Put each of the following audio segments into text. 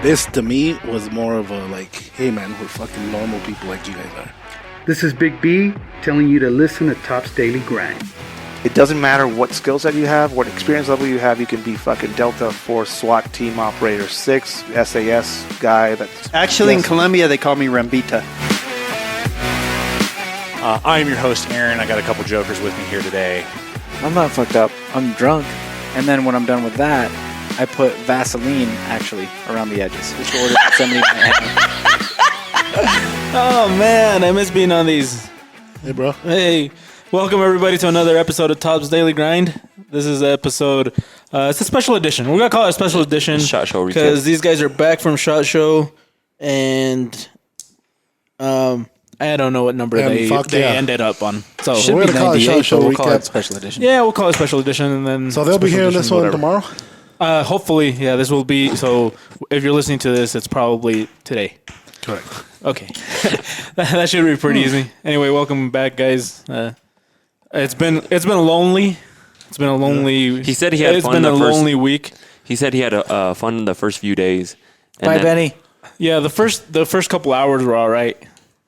This to me was more of a like, hey man, we're fucking normal people like you guys are. This is Big B telling you to listen to Top's Daily Grind. It doesn't matter what skill set you have, what experience level you have. You can be fucking Delta Force SWAT team operator 6, SAS guy. That's Actually, in Colombia, they call me Rambita. I am your host, Aaron. I got a couple jokers with me here today. I'm not fucked up. I'm drunk. And then when I'm done with that, I put Vaseline, actually, around the edges. It's ordered that somebody might have. Oh, man. I miss being on these. Hey, bro. Hey. Welcome, everybody, to another episode of Top's Daily Grind. This is the episode. It's a special edition. We're going to call it a special edition. Shot Show recap. Because these guys are back from Shot Show. And I don't know what number they ended up on. So Should we're be gonna call it 98, Shot Show but we'll call recap. it special edition. yeah, we'll call it special edition. And then So they'll be special hearing edition, this one whatever. tomorrow? Hopefully, yeah, this will be. So if you're listening to this, it's probably today. Correct. Okay. That should be pretty easy. Anyway, welcome back, guys. It's been lonely. It's been a lonely. He said he had It's fun been the a first- lonely week. He said he had fun the first few days. And Bye, then- Benny. Yeah, the first couple hours were all right.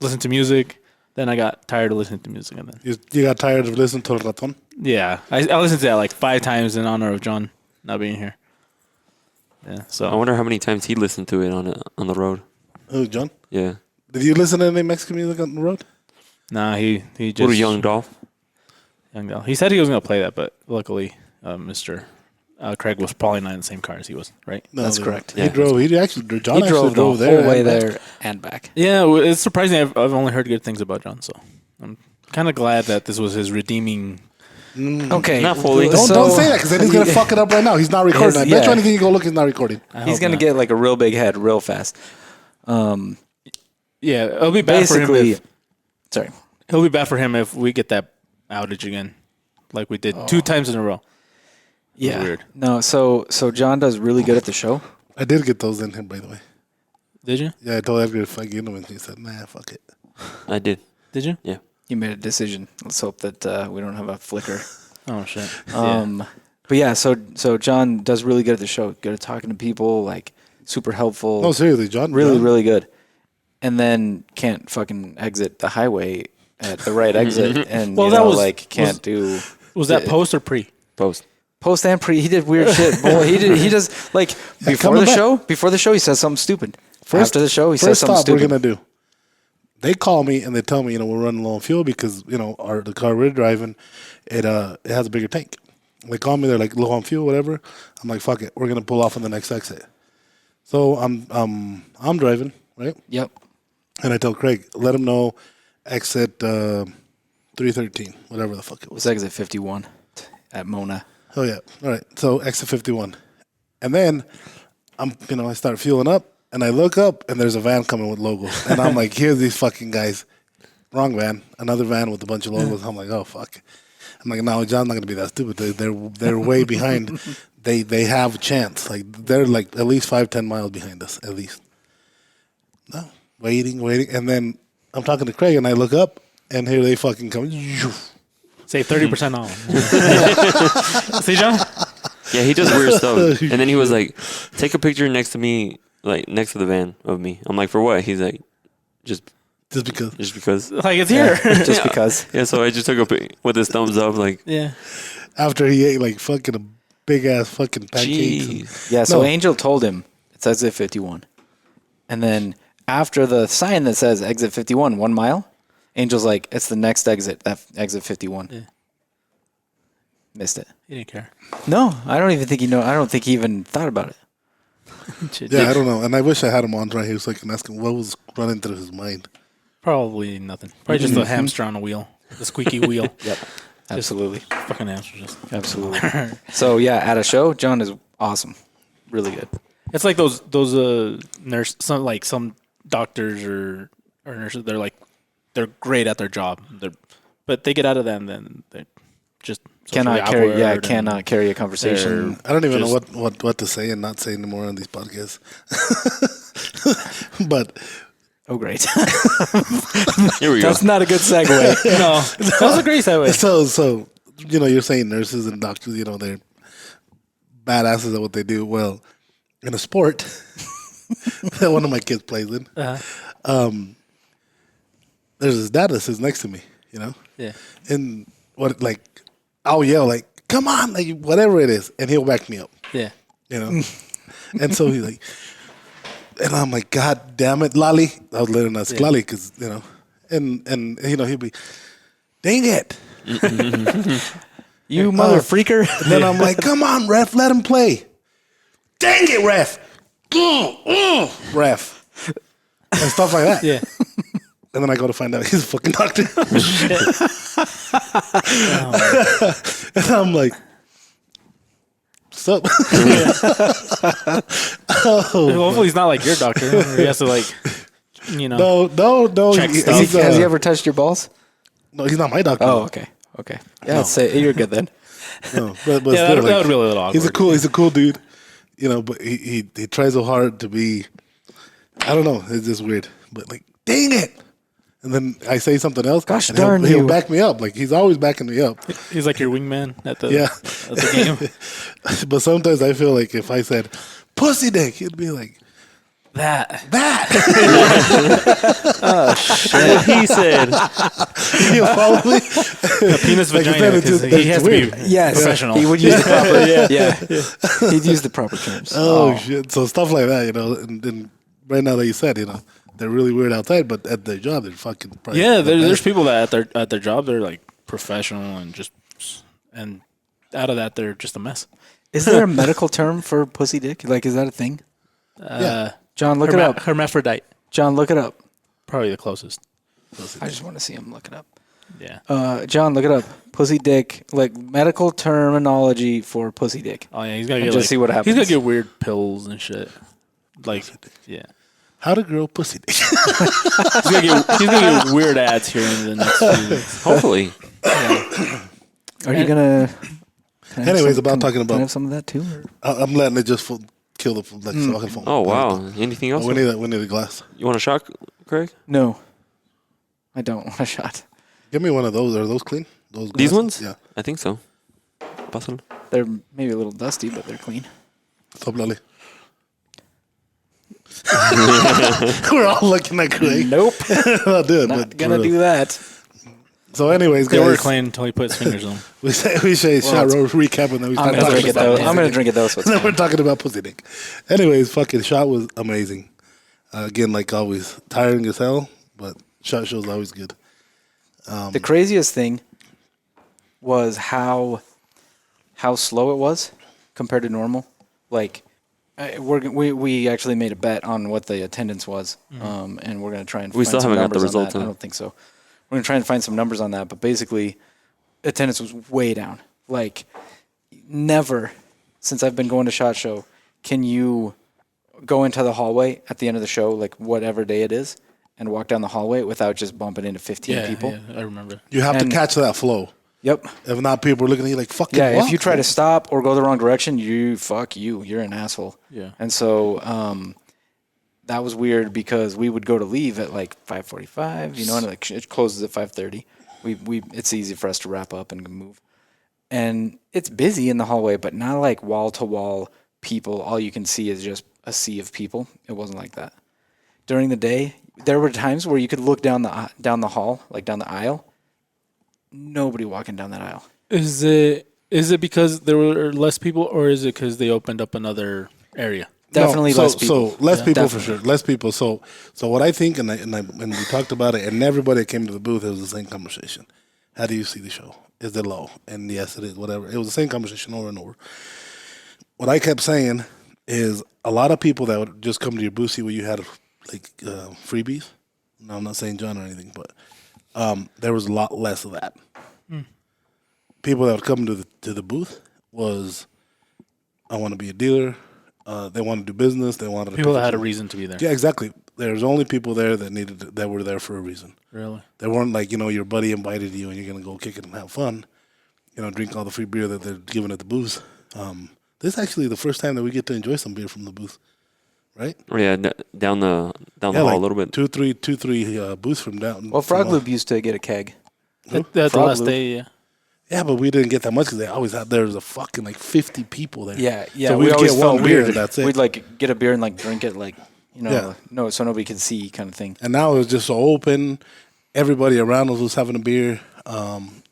Listen to music. Then I got tired of listening to music, and then You got tired of listening to El Raton? yeah, I listened to that like 5 times in honor of John not being here. Yeah, I so wonder how many times he listened to it on the road. Who, John? Yeah. Did you listen to any Mexican music on the road? nah, he just Little Young Dolph. Young Dell. He said he was gonna play that, but luckily, Mr. Craig was probably not in the same car as he was, right? No, That's they- correct. He Yeah. drove. John He actually drove the drove whole there. way and back. there and back. Yeah, it's surprising. I've only heard good things about John, so I'm kind of glad that this was his redeeming. Okay. Not fully. Don't say that because then he's gonna Yeah. fuck it up right now. He's not recording. I bet yeah. you anything you go look, he's not recording. I He's hope going to not. get like a real big head real fast. Yeah, it'll be bad for Basically, him. sorry. It'll be bad for him if we get that outage again, like we did 2 times in a row. Yeah. weird. No, so John does really good at the show. I did get those in him, by the way. Did you? Yeah, I told Edgar to fuck in them, and he said, "Nah, fuck it." I did. Did you? Yeah. He made a decision. Let's hope that we don't have a flicker. Oh shit. But yeah, so John does really good at the show. Good at talking to people, like super helpful. No, seriously, John. really, John, really good. And then can't fucking exit the highway at the right exit, and Well, you that know, was- like can't do Was that post or pre? Post. post and pre. He did weird shit. Boy, he does like before coming the back. show. Before the show, he says something stupid. After the show, he says first something stop stupid. we're gonna do. They call me and they tell me, we're running low on fuel because the car we're driving, it has a bigger tank. They call me, they're like low on fuel, whatever. I'm like, fuck it, we're gonna pull off on the next exit. So I'm driving, right? Yep. And I tell Craig, let him know exit 313, whatever the fuck it It was. was exit 51 at Mona. Oh yeah. All right. So exit 51. And then I start fueling up and I look up and there's a van coming with logos. And I'm like, here's these fucking guys. Wrong van. Another van with a bunch of logos. I'm like, oh fuck. I'm like, no, John's not gonna be that stupid. They're way behind. They have a chance. Like they're like at least 5-10 miles behind us, at least. No. Waiting. And then I'm talking to Craig and I look up and here they fucking come. Save 30% off. See, John? Yeah, he does weird stuff. And then he was like, take a picture next to me, like next to the van of me. I'm like, for what? He's like, just because. Like, it's here. Just because. Yeah, so I just took a pic with his thumbs up, like, Yeah. After he ate like fucking a big ass fucking pancakes. jeez. Yeah, so No. Angel told him it's exit 51. And then after the sign that says exit 51, 1 mile, Angel's like, it's the next exit, exit 51. Yeah. Missed it. He didn't care. No, I don't even think I don't think he even thought about it. Yeah, I don't know. And I wish I had him on right here so I can ask him what was running through his mind. Probably nothing. Probably just a hamster on a wheel. The squeaky wheel. Yep. Absolutely. Fucking hamster. Just. Absolutely. So yeah, at a show, John is awesome. Really good. It's like those some doctors or nurses. They're great at their job. But they get out of that and then they just Cannot carry a conversation. I don't even know what to say and not say anymore on these podcasts. But Oh, great. Here we go. That's not a good segue. no, that was a great segue. so you're saying nurses and doctors, they're badasses at what they do. Well, in a sport, that one of my kids plays in. There's his dad that sits next to me, Yeah. and I'll yell like, "Come on!" like whatever it is, and he'll back me up, Yeah. And so he's like, and I'm like, "God damn it, Lolly!" I was letting us Lolly because and he'll be, "Dang it." You mother freaker. And then I'm like, "Come on, ref, let him play." Dang it, ref. Ref. And stuff like that. Yeah. And then I go to find out he's a fucking doctor. And I'm like, what's up? Hopefully he's not like your doctor. Or he has to No. Check stuff. Has he ever touched your balls? No, he's not my doctor. Oh, okay. Yeah, I'd say you're good then. No, but Yeah, still, that would be a little awkward. he's a cool dude. But he tries so hard to be, I don't know, it's just weird. But like, dang it. And then I say something else. Gosh and darn he'll you. back me up. Like he's always backing me up. He's like your wingman at the Yeah. at the game. But sometimes I feel like if I said pussy dick, he'd be like, That. What he said. He'll follow me. A penis Like I vagina. said, it's 'cause just- he it's has to weird. be Yes, professional. he would use the proper. He'd use the proper terms. Oh, shit. So stuff like that, and right now that you said, they're really weird outside, but at their job, they're fucking probably Yeah, the there's best. people that at their job they're like professional and out of that they're just a mess. Is there a medical term for pussy dick? Like, is that a thing? Yeah. John, look it up. Hermaphrodite, John, look it up. probably the closest. I just want to see him look it up. Yeah. John, look it up. Pussy dick, like medical terminology for pussy dick. Oh yeah, he's gonna And get just see what He's happens. gonna get weird pills and shit. Like, yeah. How to grow pussy dick. He's gonna get weird ads here in the next few weeks. Hopefully. Are you gonna? can I have Anyways, some- about can- talking Can I about- have some of that too? Or? I'm letting it just kill the like so I can phone. Oh, wow. Anything else? We need a glass. You want a shot, Craig? No, I don't want a shot. Give me one of those. Are those clean? Those These glasses? ones? Yeah. I think so. Pásalo. They're maybe a little dusty, but they're clean. What's up, Lolly? We're all looking at Craig. Nope, I'll do it. not but gonna for do real. that. So, anyways, They were guys, clean until he put his fingers on them. we say shot roll recap, and then we I'm start gonna talking drink it about though. pussy I'm gonna dick. drink it though. So it's And then fine. we're talking about pussy dick. Anyways, fucking shot was amazing. Again, like always, tiring as hell, but shot show's always good. The craziest thing was how slow it was compared to normal. Like, we actually made a bet on what the attendance was, and we're gonna try and We find still some haven't got the numbers on results, that. huh? I don't think so. We're gonna try and find some numbers on that, but basically, attendance was way down. Like, never since I've been going to SHOT Show can you go into the hallway at the end of the show, like whatever day it is, and walk down the hallway without just bumping into 15 people. Yeah, I remember. You have And- to catch that flow. Yep. If not, people are looking at you like, fucking Yeah, what? if you try to stop or go the wrong direction, you're an asshole. Yeah. And so that was weird because we would go to leave at like 5:45, and like it closes at 5:30. It's easy for us to wrap up and move. And it's busy in the hallway, but not like wall to wall people. All you can see is just a sea of people. It wasn't like that. During the day, there were times where you could look down the hall, like down the aisle. Nobody walking down that aisle. Is it because there were less people, or is it because they opened up another area? Definitely No, less people. So less people Definitely. for sure. Less people. So what I think, and we talked about it, and everybody that came to the booth, it was the same conversation. How do you see the show? Is it low? And yes, it is. Whatever. It was the same conversation over and over. What I kept saying is a lot of people that would just come to your booth see where you had like freebies. No, I'm not saying John or anything, but there was a lot less of that. People that would come to the booth was, I want to be a dealer. They want to do business. They wanted People that had a reason to be there. Yeah, exactly. There's only people there that were there for a reason. Really? They weren't like, your buddy invited you and you're gonna go kick it and have fun. Drink all the free beer that they're giving at the booth. This is actually the first time that we get to enjoy some beer from the booth, right? Oh, yeah, down the hall a little bit. Two, three booths from down. Well, from, Frog Loop used to get a keg. That's the Frog last Loop. day, yeah. Yeah, but we didn't get that much because they always had there was a fucking like 50 people there. Yeah. So we we'd always get felt one beer weird. and that's it. We'd like get a beer and like drink it like You know, Yeah. no, so nobody could see, kind of thing. And now it was just so open. Everybody around us was having a beer.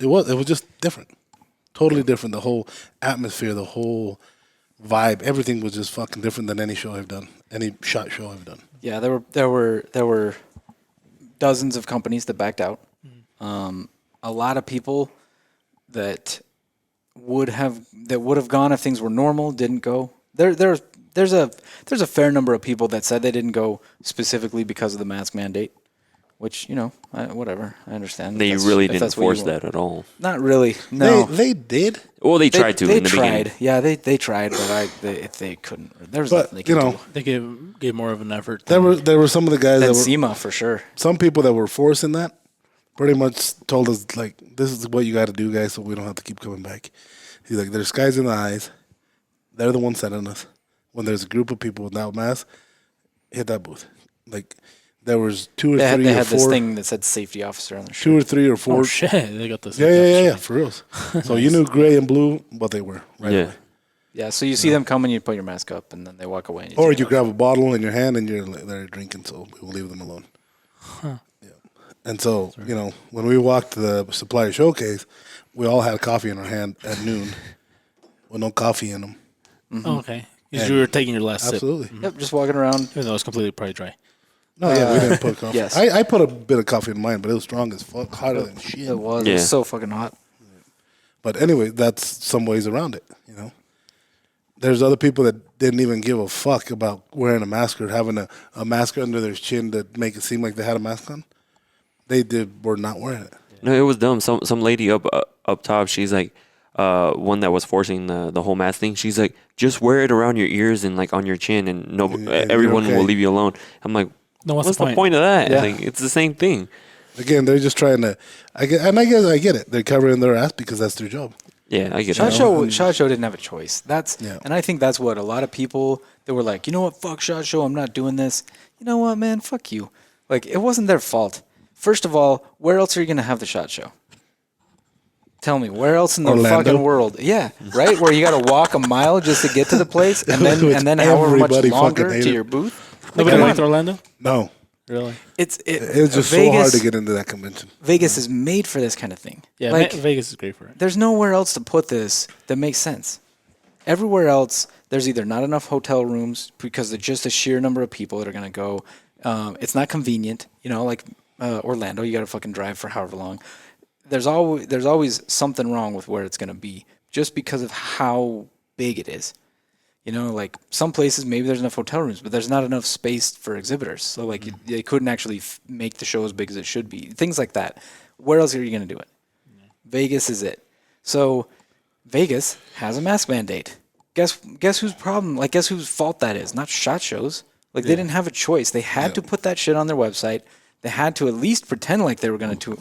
It was just different, totally different. The whole atmosphere, the whole vibe, everything was just fucking different than any show I've done, any shot show I've done. Yeah, there were dozens of companies that backed out. A lot of people that would have gone if things were normal didn't go. There's a fair number of people that said they didn't go specifically because of the mask mandate, which, you know, whatever, I understand. They If really if didn't what you force want. that at all. Not really. No, They did. Well, they tried to They in the tried. beginning. Yeah, they tried, but they couldn't. There was But nothing they could you know, do. They gave more of an effort. there were some of the guys Then that were SEMA for sure. some people that were forcing that. Pretty much told us like, this is what you got to do, guys, so we don't have to keep coming back. He's like, there's skies in the eyes. They're the ones sending us. When there's a group of people without masks, hit that booth. Like, there was two or They three had or this four, thing that said safety officer on their shirt. 2 or 3 or 4. Oh shit! They got this. Yeah, for reals. So you knew gray and blue, what they were. Right Yeah. away. Yeah, so you see them coming, you put your mask up, and then they walk away. And Or take it you off. grab a bottle in your hand and you're like, they're drinking, so we will leave them alone. Yeah. And so, you know, when we walked to the supplier showcase, we all had coffee in our hand at noon with no coffee in them. Oh, okay. Because Yeah. you were taking your last Absolutely. Yep, just walking around. sip, even though it was completely probably dry. No, yeah, we didn't put coffee. yes. I put a bit of coffee in mine, but it was strong as fuck, hotter than shit. It was. Yeah. It was so fucking hot. But anyway, that's some ways around it, you know. There's other people that didn't even give a fuck about wearing a mask or having a mask under their chin to make it seem like they had a mask on. They were not wearing it. No, it was dumb. Some lady up top, she's like, one that was forcing the whole mask thing. She's like, just wear it around your ears and like on your chin, and no, And everyone you're okay. will leave you alone. I'm like, No, what's the point of that? Yeah. Like, it's the same thing. Again, they're just trying to. I guess I get it. They're covering their ass because that's their job. Yeah, I get Shot it. Show didn't have a choice. Yeah. And I think that's what a lot of people that were like, you know what, fuck Shot Show, I'm not doing this. You know what, man, fuck you. Like, it wasn't their fault. First of all, where else are you gonna have the Shot Show? Tell me, where else in the Orlando? fucking world? Yeah, right. Where you got to walk a mile just to get to the place, and then Which however much everybody longer fucking to hated. your booth. Nobody come liked on. Orlando. No, Really? It it's just Vegas, so hard to get into that convention. Vegas is made for this kind of thing. Yeah, like Vegas is great for it. there's nowhere else to put this that makes sense. Everywhere else, there's either not enough hotel rooms because of just the sheer number of people that are going to go. It's not convenient, you know, like Orlando. You got to fucking drive for however long. There's always something wrong with where it's going to be just because of how big it is. You know, like some places maybe there's enough hotel rooms, but there's not enough space for exhibitors. So like they couldn't actually make the show as big as it should be. Things like that. Where else are you going to do it? Vegas is it. So Vegas has a mask mandate. Guess whose problem? Like guess whose fault that is? Not Shot Show's. Like they didn't have a choice. They had to put that shit on their website. They had to at least pretend like they were going to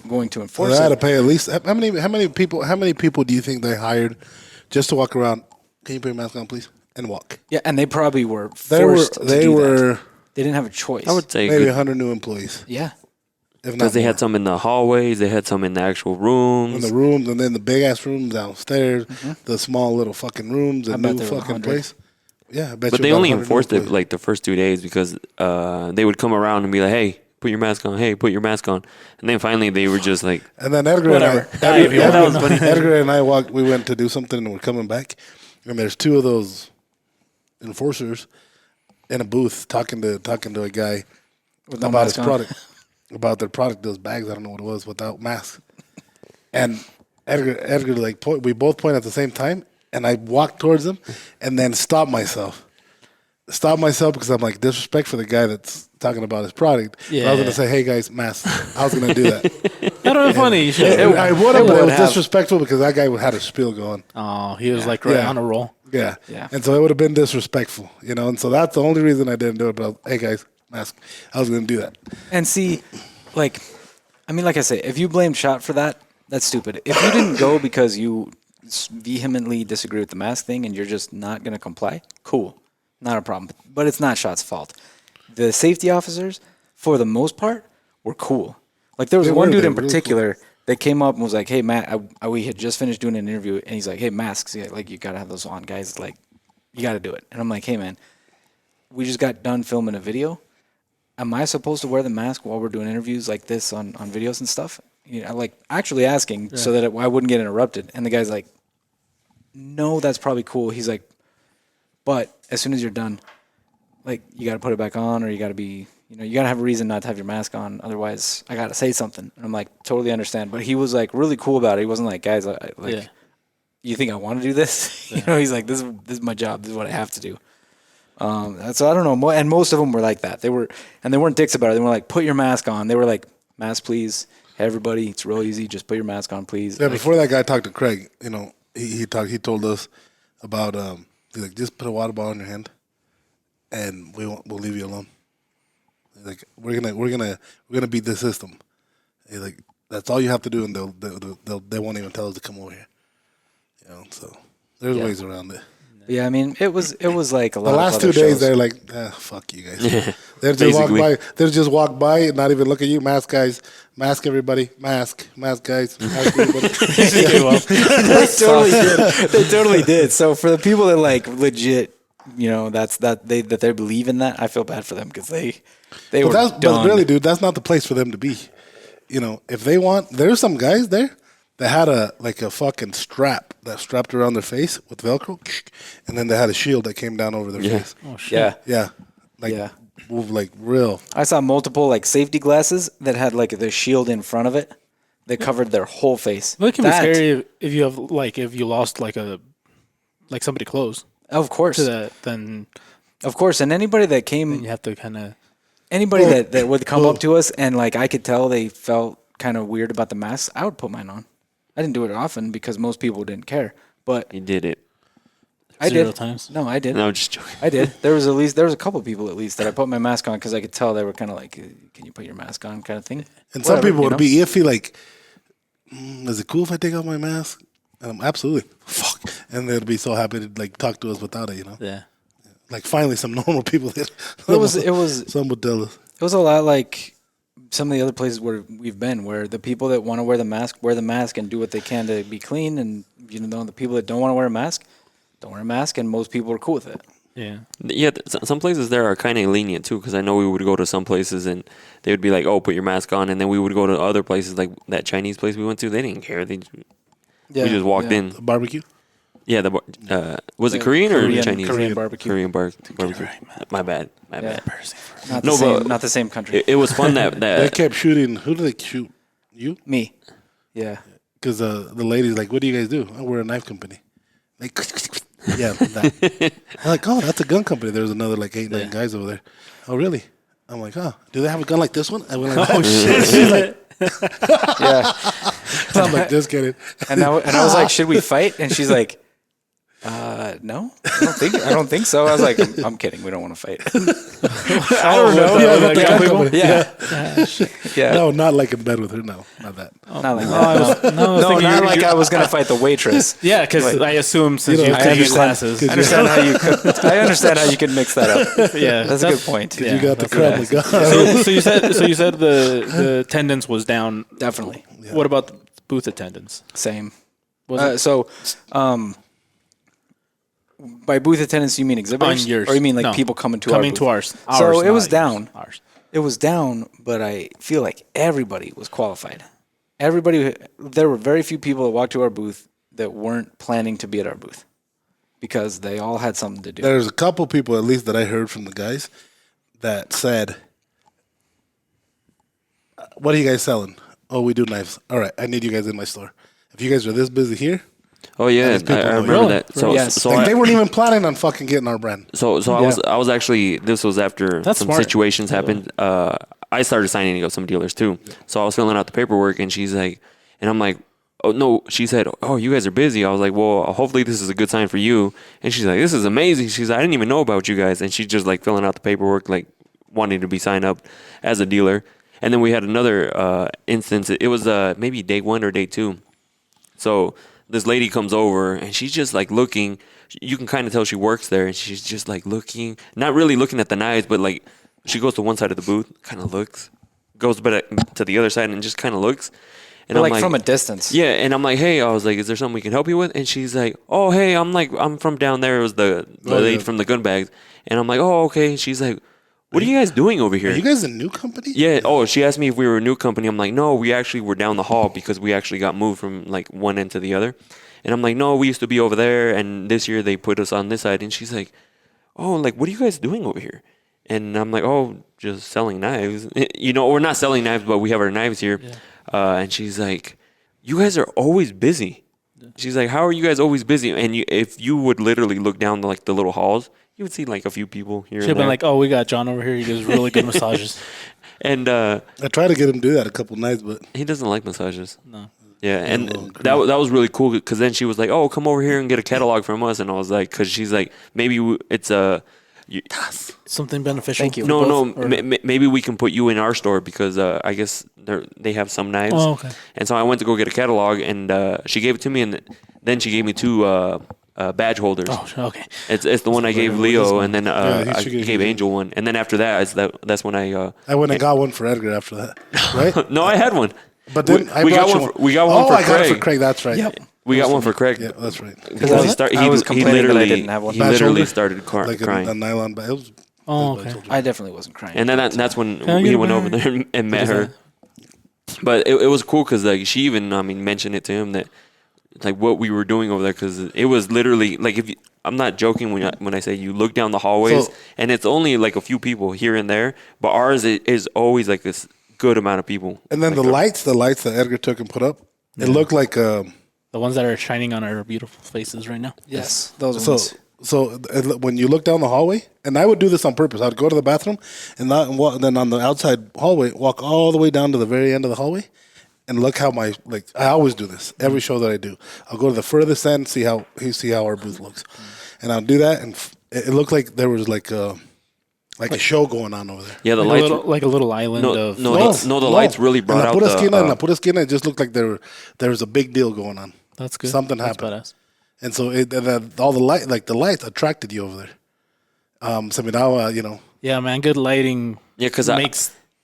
enforce They had to it. pay at least how many people do you think they hired just to walk around? Can you put your mask on, please, and walk? Yeah, and they probably were They were forced to they do were that. They didn't have a choice. I would say maybe good 100 new employees, Yeah. if not because they more. had some in the hallways, they had some in the actual in rooms. the rooms, and then the big ass rooms downstairs, the small little fucking rooms, the I bet new there were fucking 100. place. Yeah, I bet But you they about only 100 new enforced it employees. like the first 2 days because they would come around and be like, "Hey, put your mask on. Hey, put your mask on." And then finally they were just like, And then Edgar Whatever. and I, If you want. That was funny. Edgar and I we went to do something, and we're coming back, and there's two of those enforcers in a booth talking to a guy With no about mask his on. product, about their product, those bags. I don't know what it was without masks. And Edgar like we both point at the same time, and I walked towards him, and then stopped myself because I'm like disrespect for the guy that's talking about his product. But I was Yeah. gonna say, hey guys, masks. I was gonna do that. That would be funny. You should. I would have, but it would was have. disrespectful because that guy had a spiel going. Oh, he was like right Yeah. on a roll. Yeah. Yeah. And so it would have been disrespectful, you know. And so that's the only reason I didn't do it. But I was, hey guys, mask. I was gonna do that. And see, like, I mean, like I say, if you blame Shot for that, that's stupid. If you didn't go because you vehemently disagree with the mask thing and you're just not going to comply, cool. Not a problem. But it's not Shot's fault. The safety officers, for the most part, were cool. Like, there was They one were. dude They in were really particular that came up and was like, hey, Matt, we had just finished doing an interview, and he's like, hey, masks, yeah, like, you got to have those on, guys. Like, you got to do it. And I'm like, hey, man, we just got done filming a video. am I supposed to wear the mask while we're doing interviews like this on videos and stuff? You know, like actually asking so that I wouldn't get interrupted. And the guy's like, no, that's probably cool. He's like, but as soon as you're done, like you got to put it back on, or you got to be, you got to have a reason not to have your mask on. Otherwise, I got to say something. And I'm like, totally understand. But he was like really cool about it. He wasn't like, guys, you think I want to do this? He's like, this is my job. This is what I have to do. So I don't know. And most of them were like that. They weren't dicks about it. They were like, put your mask on. They were like, mask, please. Hey, everybody, it's real easy. Just put your mask on, please. Yeah, before that guy talked to Craig, he told us about he's like, just put a water bottle in your hand, and we'll leave you alone. He's like, we're gonna beat this system. He's like, that's all you have to do, and they won't even tell us to come over here. So there's ways around it. Yeah, I mean, it was like a lot. The last 2 days, they're like, fuck you guys. They just walk by and not even look at you. Mask guys, mask everybody, mask guys, mask everybody. They totally did. So for the people that like legit, they believe in that, I feel bad for them because they were done. But really, dude, that's not the place for them to be. If they want, there's some guys there that had a fucking strap that strapped around their face with Velcro, and then they had a shield that came down over their face. Oh shit. Yeah. Like real. I saw multiple like safety glasses that had like the shield in front of it that covered their whole face. Well, it can be scary if you have if you lost like somebody close. Of course. To that, then of course, and anybody that came, then you have to kind of anybody that would come up to us and like I could tell they felt kind of weird about the mask, I would put mine on. I didn't do it often because most people didn't care, but You did it. I Zero did. times? No, I did. No, I'm just joking. I did. There was a couple people at least that I put my mask on because I could tell they were kind of like, "Can you put your mask on?" kind of thing. And some people would be iffy, like, is it cool if I take off my mask? And I'm absolutely fuck, and they'd be so happy to like talk to us without it, Yeah. Like finally some normal people. It was some would tell us. It was a lot like some of the other places where we've been, where the people that want to wear the mask and do what they can to be clean, and the people that don't want to wear a mask, don't wear a mask, and most people are cool with it. Yeah. Yeah, some places there are kind of lenient too, because I know we would go to some places and they would be like, "Oh, put your mask on," and then we would go to other places like that Chinese place we went to. They didn't care. We just walked in. Barbecue. Yeah, was it Korean or Chinese? Korean barbecue. Korean barbecue. My bad. Not the same country. It was fun that They kept shooting. Who did they shoot? You? Me. Yeah. Because the lady's like, "What do you guys do?" "Oh, we're a knife company." Like, yeah, that. I'm like, "Oh, that's a gun company." There was another like 8-9 guys over there. "Oh, really?" I'm like, "Oh, do they have a gun like this one?" I went like, "Oh shit!" She's like, Yeah. I'm like, just kidding. And I was like, "Should we fight?" And she's like, "No, I don't think so." I was like, "I'm kidding. We don't want to fight." I don't know. Yeah. No, not like in bed with her. No, not that. Not like that. No, not like I was gonna fight the waitress. Yeah, because I assume since you I use glasses. I understand how you could mix that up. Yeah, that's a good point. You got the crumb. So you said the attendance was down. Definitely. Yeah. What about the booth attendance? Same. Was it? By booth attendance, you mean exhibitors? On yours. Or you mean like No. people coming to ours? So it was not down. yours. Ours. It was down, but I feel like everybody was qualified. There were very few people that walked to our booth that weren't planning to be at our booth because they all had something to do. There's a couple people, at least that I heard from the guys, that said, "What are you guys selling?" "Oh, we do knives." "All right, I need you guys in my store. If you guys are this busy here." Oh yeah, I remember that. So, Yes. so Like, I, they weren't even planning on fucking getting our brand. So I was actually, this was after That's some smart. situations happened. I started signing up some dealers too. So I was filling out the paperwork and she's like, and I'm like, "Oh no," she said, "Oh, you guys are busy." I was like, "Well, hopefully this is a good sign for you." And she's like, "This is amazing." She's like, "I didn't even know about you guys." And she's just like filling out the paperwork, like wanting to be signed up as a dealer. And then we had another instance. It was maybe day 1 or day 2. So this lady comes over and she's just like looking. You can kind of tell she works there, and she's just like looking, not really looking at the knives, but like she goes to one side of the booth, kind of looks, goes to the other side and just kind of looks. And But I'm like from a distance. yeah, and I'm like, "Hey," I was like, "Is there something we can help you with?" And she's like, "Oh, hey," I'm from down there. It was the lady from the gun bags, and I'm like, "Oh, okay." And she's like, what are you guys doing over here? Are you guys a new company? Yeah. Oh, she asked me if we were a new company. I'm like, no, we actually were down the hall because we actually got moved from like one end to the other. And I'm like, no, we used to be over there, and this year they put us on this side. And she's like, oh, like, what are you guys doing over here? And I'm like, oh, just selling knives. You know, we're not selling knives, but we have our knives here. Yeah. And she's like, you guys are always busy. She's like, how are you guys always busy? And if you would literally look down like the little halls, you would see like a few people here. Should have been like, oh, we got John over here. He does really good massages. And I tried to get him to do that a couple nights, but he doesn't like massages. No. Yeah, and that was really cool because then she was like, "Oh, come over here and get a catalog from us," and I was like, "Cause she's like, maybe it's something beneficial." Thank you. Maybe we can put you in our store because I guess they have some knives." Oh, okay. And so I went to go get a catalog, and she gave it to me, and then she gave me 2 badge holders. Oh, okay. It's the one I gave Leo, and then I she gave gave you- Angel one, and then after that, that's when I went and got one for Edgar after that, right? no, I had one. But then we got one. We got one for I got it Craig. for Craig. That's right. Yep. We got one for Craig. Yeah, that's right. Because I was he complaining that I literally didn't have one. he Badge literally holder? started Like crying. a nylon bag. It was, Oh, I okay. told you. I definitely wasn't crying. And then that's when Can I get he a went bag? over there and met her. But it was cool because like she even mentioned it to him that like what we were doing over there because it was literally like I'm not joking when I say you look down the hallways So- and it's only like a few people here and there, but ours is always like this good amount of people. And then Like the lights that Edgar took and put up, it looked like The ones that are shining on our beautiful faces right now. yes, those so. ones. So when you look down the hallway, and I would do this on purpose. I'd go to the bathroom, and then on the outside hallway, walk all the way down to the very end of the hallway, and look how I always do this every show that I do. I'll go to the furthest end, see how our booth looks, and I'll do that, and it looked like there was like a show going on over there. Yeah, the Like lights. a little island of. The lights really brought out in La the. Pura Esquina, it just looked like there was a big deal going on. That's good. Something That's happened. badass. And so all the lights attracted you over there. So now, Yeah, man. Good lighting. Yeah, 'cause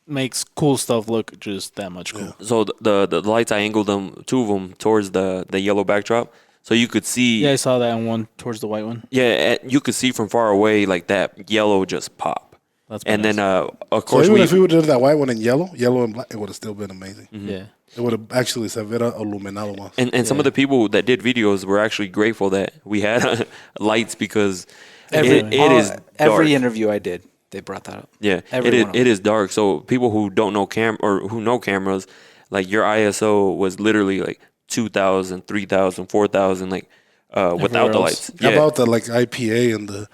makes cool stuff look just that much cool. So the lights, I angled them, 2 of them, towards the yellow backdrop, so you could see. Yeah, I saw that one towards the white one. Yeah, you could see from far away like that yellow just pop. That's And then of so course even if we would have done that white one in yellow and black, it would have still been amazing. Yeah. It would have actually se hubiera iluminado más. and some of the people that did videos were actually grateful that we had lights because it is dark. Every interview I did, they brought that up. Yeah, Every one of it is dark. So people who don't know or who know cameras, like your ISO was literally like 2,000, 3,000, 4,000, like without the else. lights. How Yeah, about the IPA and the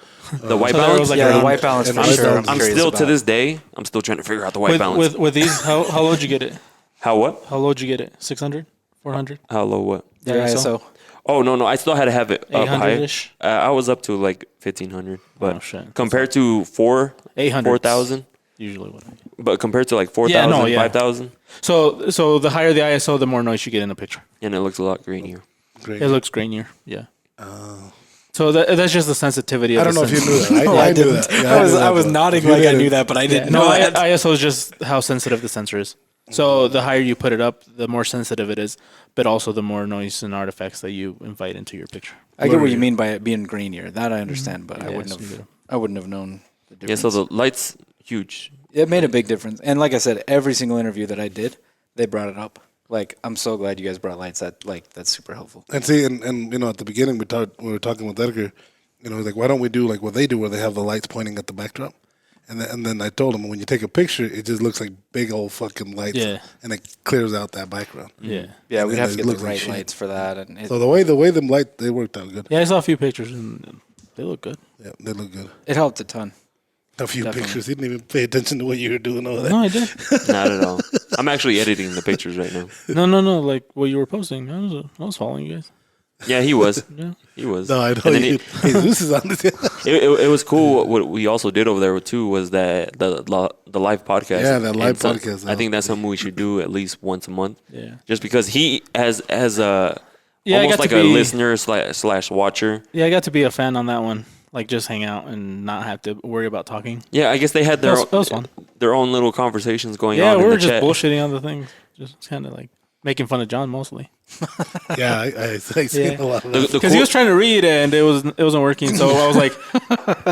the white So there balance. was, like, Yeah, the around- white balance and for white sure. balance. I'm I'm curious still to about. this day, I'm still trying to figure out the white balance. With these, how low did you get it? How what? How low did you get it? 600? 400? How low what? Your Yeah, ISO. Oh no, I still had to have it up high. 800-ish? I was up to like 1,500, but Oh, shit. compared to 800. 4,000, Usually what I get. but compared to like 4,000, no, yeah. 5,000, So the higher the ISO, the more noise you get in the picture. and it looks a lot grainier. great. It looks grainier. Yeah. So that's just the sensitivity of I don't know the if you sensor. knew that. I knew that. Yeah, I was knew that, I was but nodding if you like I didn't- knew that, but I didn't No, know that. ISO is just how sensitive the sensor is. So the higher you put it up, the more sensitive it is, but also the more noise and artifacts that you invite into your picture. I get what you mean by it being grainier. That I understand, but I Yeah, wouldn't so you have. do. I wouldn't have known the Yeah, difference. so the lights huge. It made a big difference. And like I said, every single interview that I did, they brought it up. Like, I'm so glad you guys brought lights. That's super helpful. And see, and at the beginning we were talking with Edgar, like, why don't we do like what they do, where they have the lights pointing at the backdrop, and then I told him when you take a picture, it just looks like big old fucking lights, Yeah. and it clears out that background. Yeah. Yeah, And we'd then have to it get the looks like right shit. lights for that. And So the way them light, they worked out good. Yeah, I saw a few pictures and they look good. Yeah, they look good. it helped a ton. A few Definitely. pictures. He didn't even pay attention to what you were doing over there. No, I did. Not at all. I'm actually editing the pictures right now. No. Like what you were posting. I was following you guys. Yeah, he was. Yeah. He was. No, I know And then you. Jesus is on this. it was cool. What we also did over there too was that the live podcast. Yeah, that live And so podcast, I think that's something we should do at least once a month. Yeah. Just because he has a Yeah, I almost got like to a be- listener slash watcher. Yeah, I got to be a fan on that one. Like just hang out and not have to worry about talking. Yeah, I guess they had That was fun. their own little conversations going Yeah, on we in were the just chat. bullshitting on the things. Just kind of like making fun of John mostly. Yeah, I seen a lot of that. Because he was trying to read and it wasn't working. So I was like,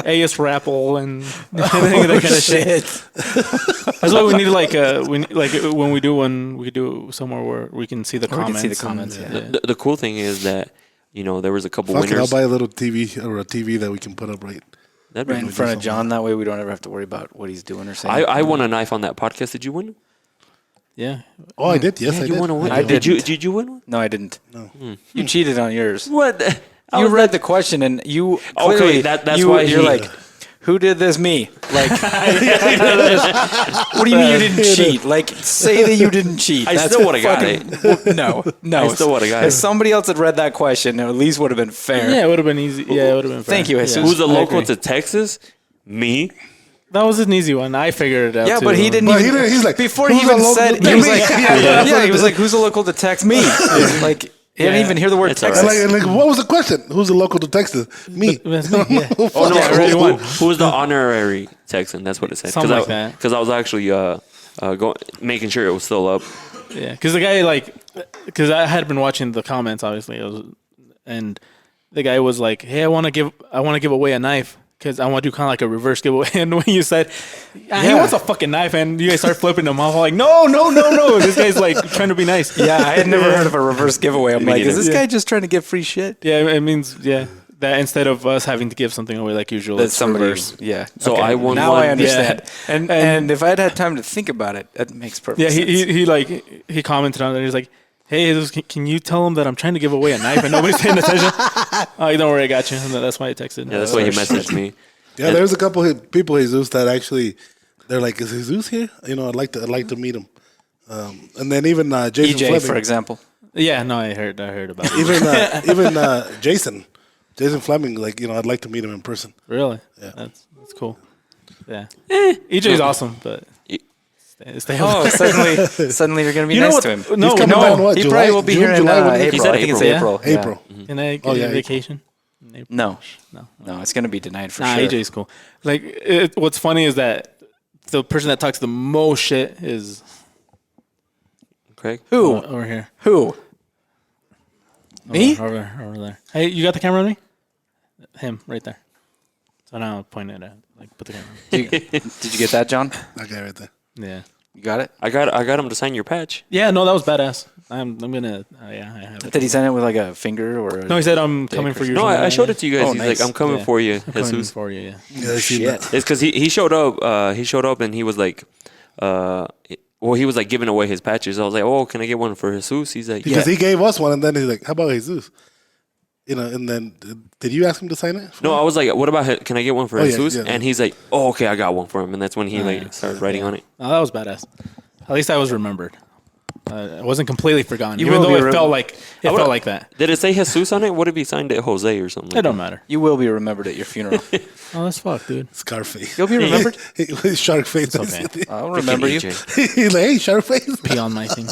AS Rapple and that kind of shit. That's why we need when we do somewhere where we can see the comments. We can see the comments. Yeah. The cool thing is that there was a couple Fuck it, I'll winners. buy a little TV or a TV that we can put up right. That'd be Right in cool. front of John. That way we don't ever have to worry about what he's doing or saying. I won a knife on that podcast. Did you win? Yeah. Oh, I did. Yes, Yeah, I you did. won a win. I Did didn't. you win one? No, I didn't. No. You cheated on yours. What? You read the question and you clearly that's why you're he- like, who did this? Me. Like, what do you mean you didn't cheat? Like, say that you didn't cheat. I That's still would've got fucking- No. I still would've got If it. somebody else had read that question, it at least would have been fair. Yeah, it would have been easy. Yeah, it would have been fair. Thank you, Jesus. Yeah. Who's the I local agree. to Texas? Me. That was an easy one. I figured it out. Yeah, too. but he didn't But even. he didn't. He's like, before he "Who's a even local said, to he was me?" like, yeah, he was like, "Who's the local to text me?" Like, he didn't even hear the word It's all Texas. right. And like, what was the question? Who's the local to Texas? Me. That's me, yeah. Oh no! Yeah, I already won. Who's the honorary Texan? That's what it said. Something like that. Because I was actually making sure it was still up. Yeah, because the guy because I had been watching the comments, obviously, and the guy was like, "Hey, I want to give away a knife because I want to do kind of like a reverse giveaway." And when you said, he wants a fucking knife, and you guys start flipping them off, I'm like, no, this guy's like trying to be nice. Yeah, I had never heard of a reverse giveaway. I'm Me like, is neither. this guy just trying to get free shit? Yeah, it means that instead of us having to give something away like usual, That it's somebody, reverse. yeah. So I won Now one. I understand. Yeah. And if I had had time to think about it, that makes perfect Yeah, sense. he commented on it. He's like, "Hey, can you tell him that I'm trying to give away a knife and nobody's paying attention?" Oh, don't worry, I got you. And that's why I texted. Yeah, that's why he messaged me. Yeah, there's a couple of people, Jesus, that actually they're like, "Is Jesus here? I'd like to meet him." And then even Jason EJ, Fleming, for example. Yeah, no, I heard about it. even Jason Fleming, like I'd like to meet him in person. Really? Yeah. That's cool. Yeah. EJ's awesome, but stay Oh, suddenly you're going to be You know nice what? to him. No, He's coming no, down, what, he July? probably will be June, here in July, when April. He said I think it's April. April. Yeah. April. Can I get Oh, yeah, a vacation? In April? No, No. it's going to be denied for Nah, sure. EJ's cool. Like, what's funny is that the person that talks the most shit is Craig? Who? over here. Who? Me? Over there. Hey, you got the camera on me? Him, right there. So now point it at, put the camera on. Did you get that, John? That guy right there. Yeah. You got it? I got him to sign your patch. Yeah, no, that was badass. I'm gonna, I have it. Did he sign it with like a finger or? No, he said, I'm coming for you. No, I showed it to you guys. Oh, He's nice. like, I'm coming Yeah. for you, I'm coming Jesus. for you, yeah. Yeah, I seen that. It's because he showed up. He showed up and he was like, he was like giving away his patches. I was like, oh, can I get one for Jesus? He's like, Because yeah. he gave us one, and then he's like, "How about Jesus?" And then did you ask him to sign it? No, I was like, what about can I get one for Oh, yeah, Jesus? yeah. And he's like, oh, okay, I got one for him. And that's when he started writing on it. No, that was badass. At least I was remembered. It wasn't completely forgotten, You even will though be it felt like that. Did it say Jesus on it? What if he signed it Jose or something? It don't matter. You will be remembered at your funeral. Oh, that's fucked, dude. Scarface. You'll be remembered. His shark face. okay. I'll remember you. EJ. He's like, "Hey, shark face." Pee on my thing.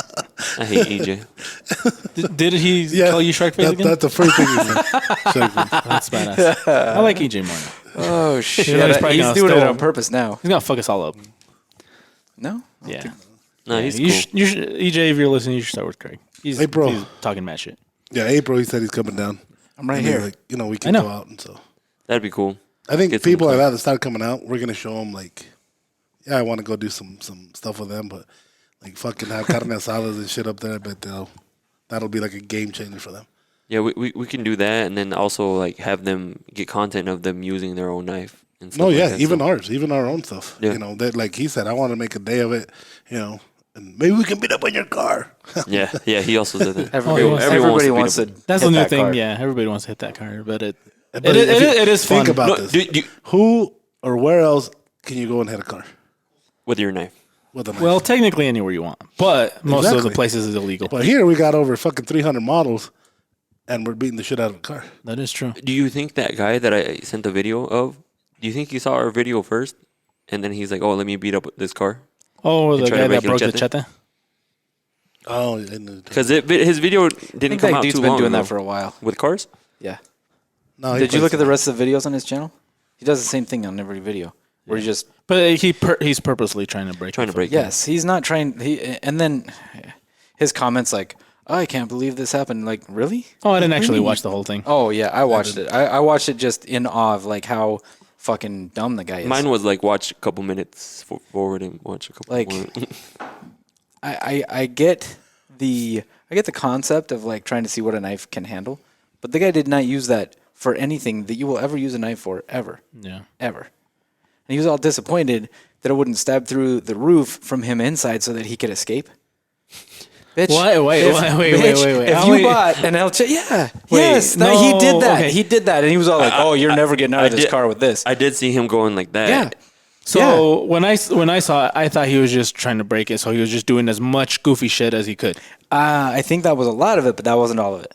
I hate EJ. Did he call you Shark Face again? That's the first thing he said. Shark face. That's badass. I like EJ more now. Oh shit! he's probably He's gonna doing it still- on purpose now. He's gonna fuck us all up. No. Yeah. No, he's you cool. EJ, if you're listening, you should start with Craig. He's talking mad shit. Yeah, April. He said he's coming down. I'm right And he's here. like, we can I know. go out, and so That'd be cool. I think Get some people like club. that start coming out. We're gonna show them like, I want to go do some stuff with them, but like fucking have carne asadas and shit up there. But that'll be like a game changer for them. Yeah, we can do that, and then also like have them get content of them using their own knife. And stuff No, like yeah, that. even So- ours, even our own stuff. Yeah. That like he said, I want to make a day of it. And maybe we can beat up on your car. Yeah, he also said that. Everybody wants to. That's hit the new that thing. card. Yeah, everybody wants to hit that card, but it But if you it is fun. Think about No, this. Who or where else can you go and hit a car with your knife. with a knife? Well, technically anywhere you want, but most of the Exactly. places is illegal. But here we got over fucking 300 models, and we're beating the shit out of the car. That is true. Do you think that guy that I sent the video of? Do you think he saw our video first, and then he's like, "Oh, let me beat up this car"? Oh, the try to guy break that broke the el chete. Oh, Because his video I didn't think come that out dude's too been long doing ago. that for a while. With cars. Yeah. no. he Did you plays look at it. the rest of the videos on his channel? He does the same thing on every video. Where he just But he's purposely trying to break. Trying to break. yes, he's not trying. And then his comments like, oh, I can't believe this happened. Like, really? Oh, I didn't actually watch the whole thing. Oh yeah, I watched it. I watched it just in awe of like how fucking dumb the guy is. Mine was like watch a couple minutes forward and watch a couple Like, more. I get the concept of like trying to see what a knife can handle, but the guy did not use that for anything that you will ever use a knife for ever. Yeah. Ever. And he was all disappointed that it wouldn't stab through the roof from him inside so that he could escape. Bitch. Wait. If you bought an El Chapo, he did that. okay. He did that, and he was all like, "Oh, you're never getting out of this car with this." I did see him going like that. Yeah. So when I saw it, I thought he was just trying to break it. So he was just doing as much goofy shit as he could. I think that was a lot of it, but that wasn't all of it.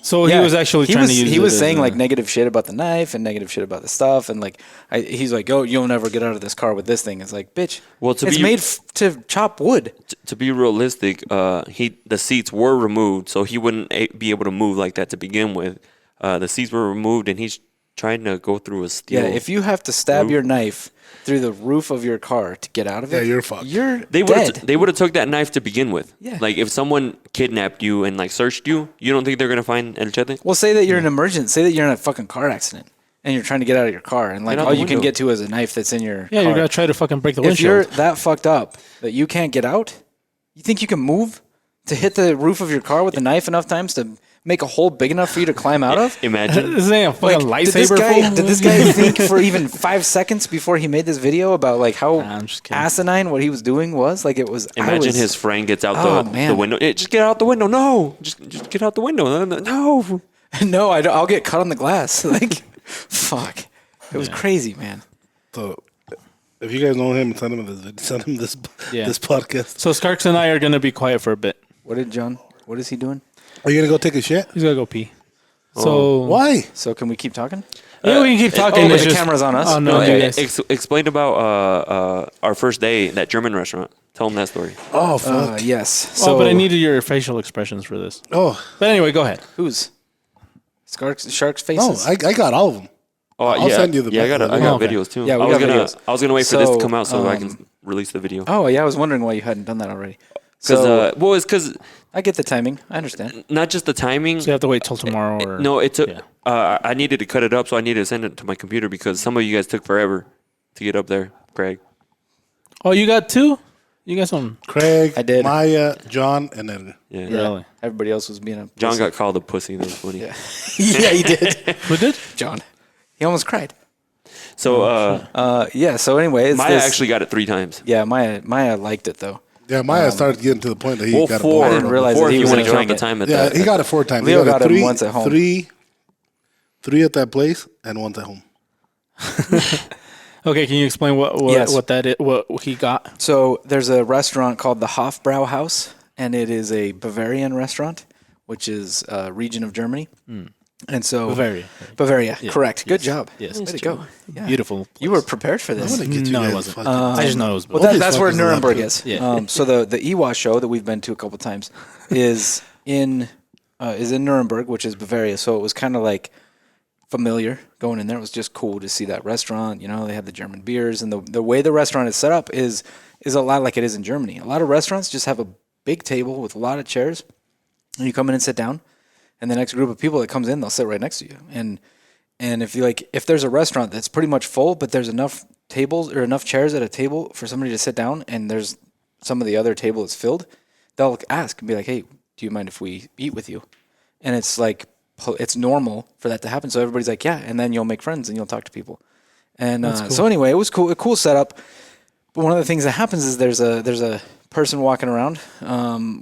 So he was actually trying to use it. He was as saying a- like negative shit about the knife and negative shit about the stuff, and like he's like, "Oh, you'll never get out of this car with this thing." It's like, bitch. Well, it's made to chop wood. To be realistic, the seats were removed, so he wouldn't be able to move like that to begin with. The seats were removed, and he's trying to go through a steel. Yeah, if you have to stab roof. your knife through the roof of your car to get out of it, you're fucked. You're They dead. would have took that knife to begin with. Yeah. Like if someone kidnapped you and like searched you, you don't think they're gonna find El Chete? Well, say that you're an emergent. Say that you're in a fucking car accident and you're trying to get out of your car, and like Get out all the you can window. get to is a knife that's in your Yeah, car. you're gonna try to fucking break the If you're windshield. that fucked up that you can't get out, you think you can move to hit the roof of your car with a knife enough times to make a hole big enough for you to climb out of? Imagine. This ain't a fucking Like, did this lightsaber. guy, fool? did this guy think for even 5 seconds before he made this video about like how I'm just kidding. asinine what he was doing was? Like it was. Imagine his friend gets out Oh, the man. window. Just get out the window. No, just get out the window. No. No, I'll get cut on the glass. Like, fuck. It was crazy, man. So, if you guys know him, send him this Yeah. this podcast. So Skarks and I are gonna be quiet for a bit. What is he doing? Are you gonna go take a shit? He's gonna go pee. So Why? So can we keep talking? Yeah, we can keep talking. but It's the just- camera's on us? Oh no, No, you guys. Explain about our first day at that German restaurant. Tell them that story. Oh fuck. Yes. So, but I needed your facial expressions for this. Oh But anyway, go ahead. whose? Shark's no, faces. I got all of them. Oh, I'll send you the Yeah, I got video. Okay. videos too. Yeah, we I was got gonna videos. I was gonna wait for this to So, come out so I can release the video. Oh yeah, I was wondering why you hadn't done that already. Because So it's because I get the timing. I understand. not just the timing. So you have to wait till tomorrow. Or No, it took. Yeah. I needed to cut it up, so I needed to send it to my computer because some of you guys took forever to get up there. Craig. Oh, you got two? You got some? Craig, I did. Maya, John, and Edgar. Yeah. Really? Everybody else was being a John pussy. got called a pussy. That was funny. Yeah. Yeah, he did. Who did? John. He almost cried. So Yeah. So anyway, it's Maya this, actually got it 3 times. Yeah, Maya liked it though. Yeah, Maya started getting to the point that he Well, got 4. a I didn't realize 4 that he if you was want to gonna count the drink it. time at Yeah, that. he got it 4 times. Leo He got it once at home. Three at that place and once at home. Okay, can you explain what Yes. what that is, what he got? So there's a restaurant called the Hofbrauhaus, and it is a Bavarian restaurant, which is a region of Germany. And so Bavaria, correct. Good job. Yes. Way to go. Yeah. Beautiful. You were prepared for I'm this. gonna get you No, guys it wasn't. fucking- I just know it was. Well, All these that's where fuckers love Nuremberg to- is. Yeah. So the Ewa show that we've been to a couple times is in Nuremberg, which is Bavaria. So it was kind of like familiar going in there. It was just cool to see that restaurant. You know, they had the German beers, and the way the restaurant is set up is a lot like it is in Germany. A lot of restaurants just have a big table with a lot of chairs, and you come in and sit down, and the next group of people that comes in, they'll sit right next to you. And if there's a restaurant that's pretty much full, but there's enough tables or enough chairs at a table for somebody to sit down, and there's some of the other table is filled, they'll ask and be like, "Hey, do you mind if we eat with you?" And it's like it's normal for that to happen. So everybody's like, "Yeah," and then you'll make friends and you'll talk to people. And so anyway, it was cool, a cool setup. But one of the things that happens is there's a person walking around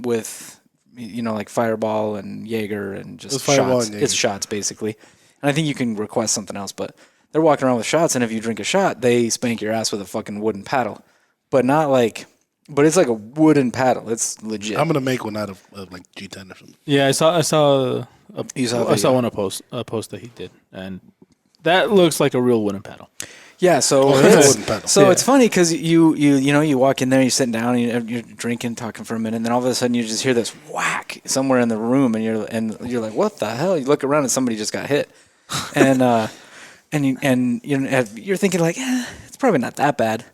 with like Fireball and Jaeger and just It's Fireball shots. and Jaeger. It's shots basically. And I think you can request something else, but they're walking around with shots, and if you drink a shot, they spank your ass with a fucking wooden paddle. But it's like a wooden paddle. It's legit. I'm gonna make one out of like G10 or something. Yeah, I saw You saw a I saw video. one post that he did, and that looks like a real wooden paddle. Yeah, so Oh, that's a wooden paddle. so Yeah. it's funny because you walk in there, you're sitting down, and you're drinking, talking for a minute, and then all of a sudden you just hear this whack somewhere in the room, and you're like, what the hell? You look around and somebody just got hit, and you're thinking like, it's probably not that bad.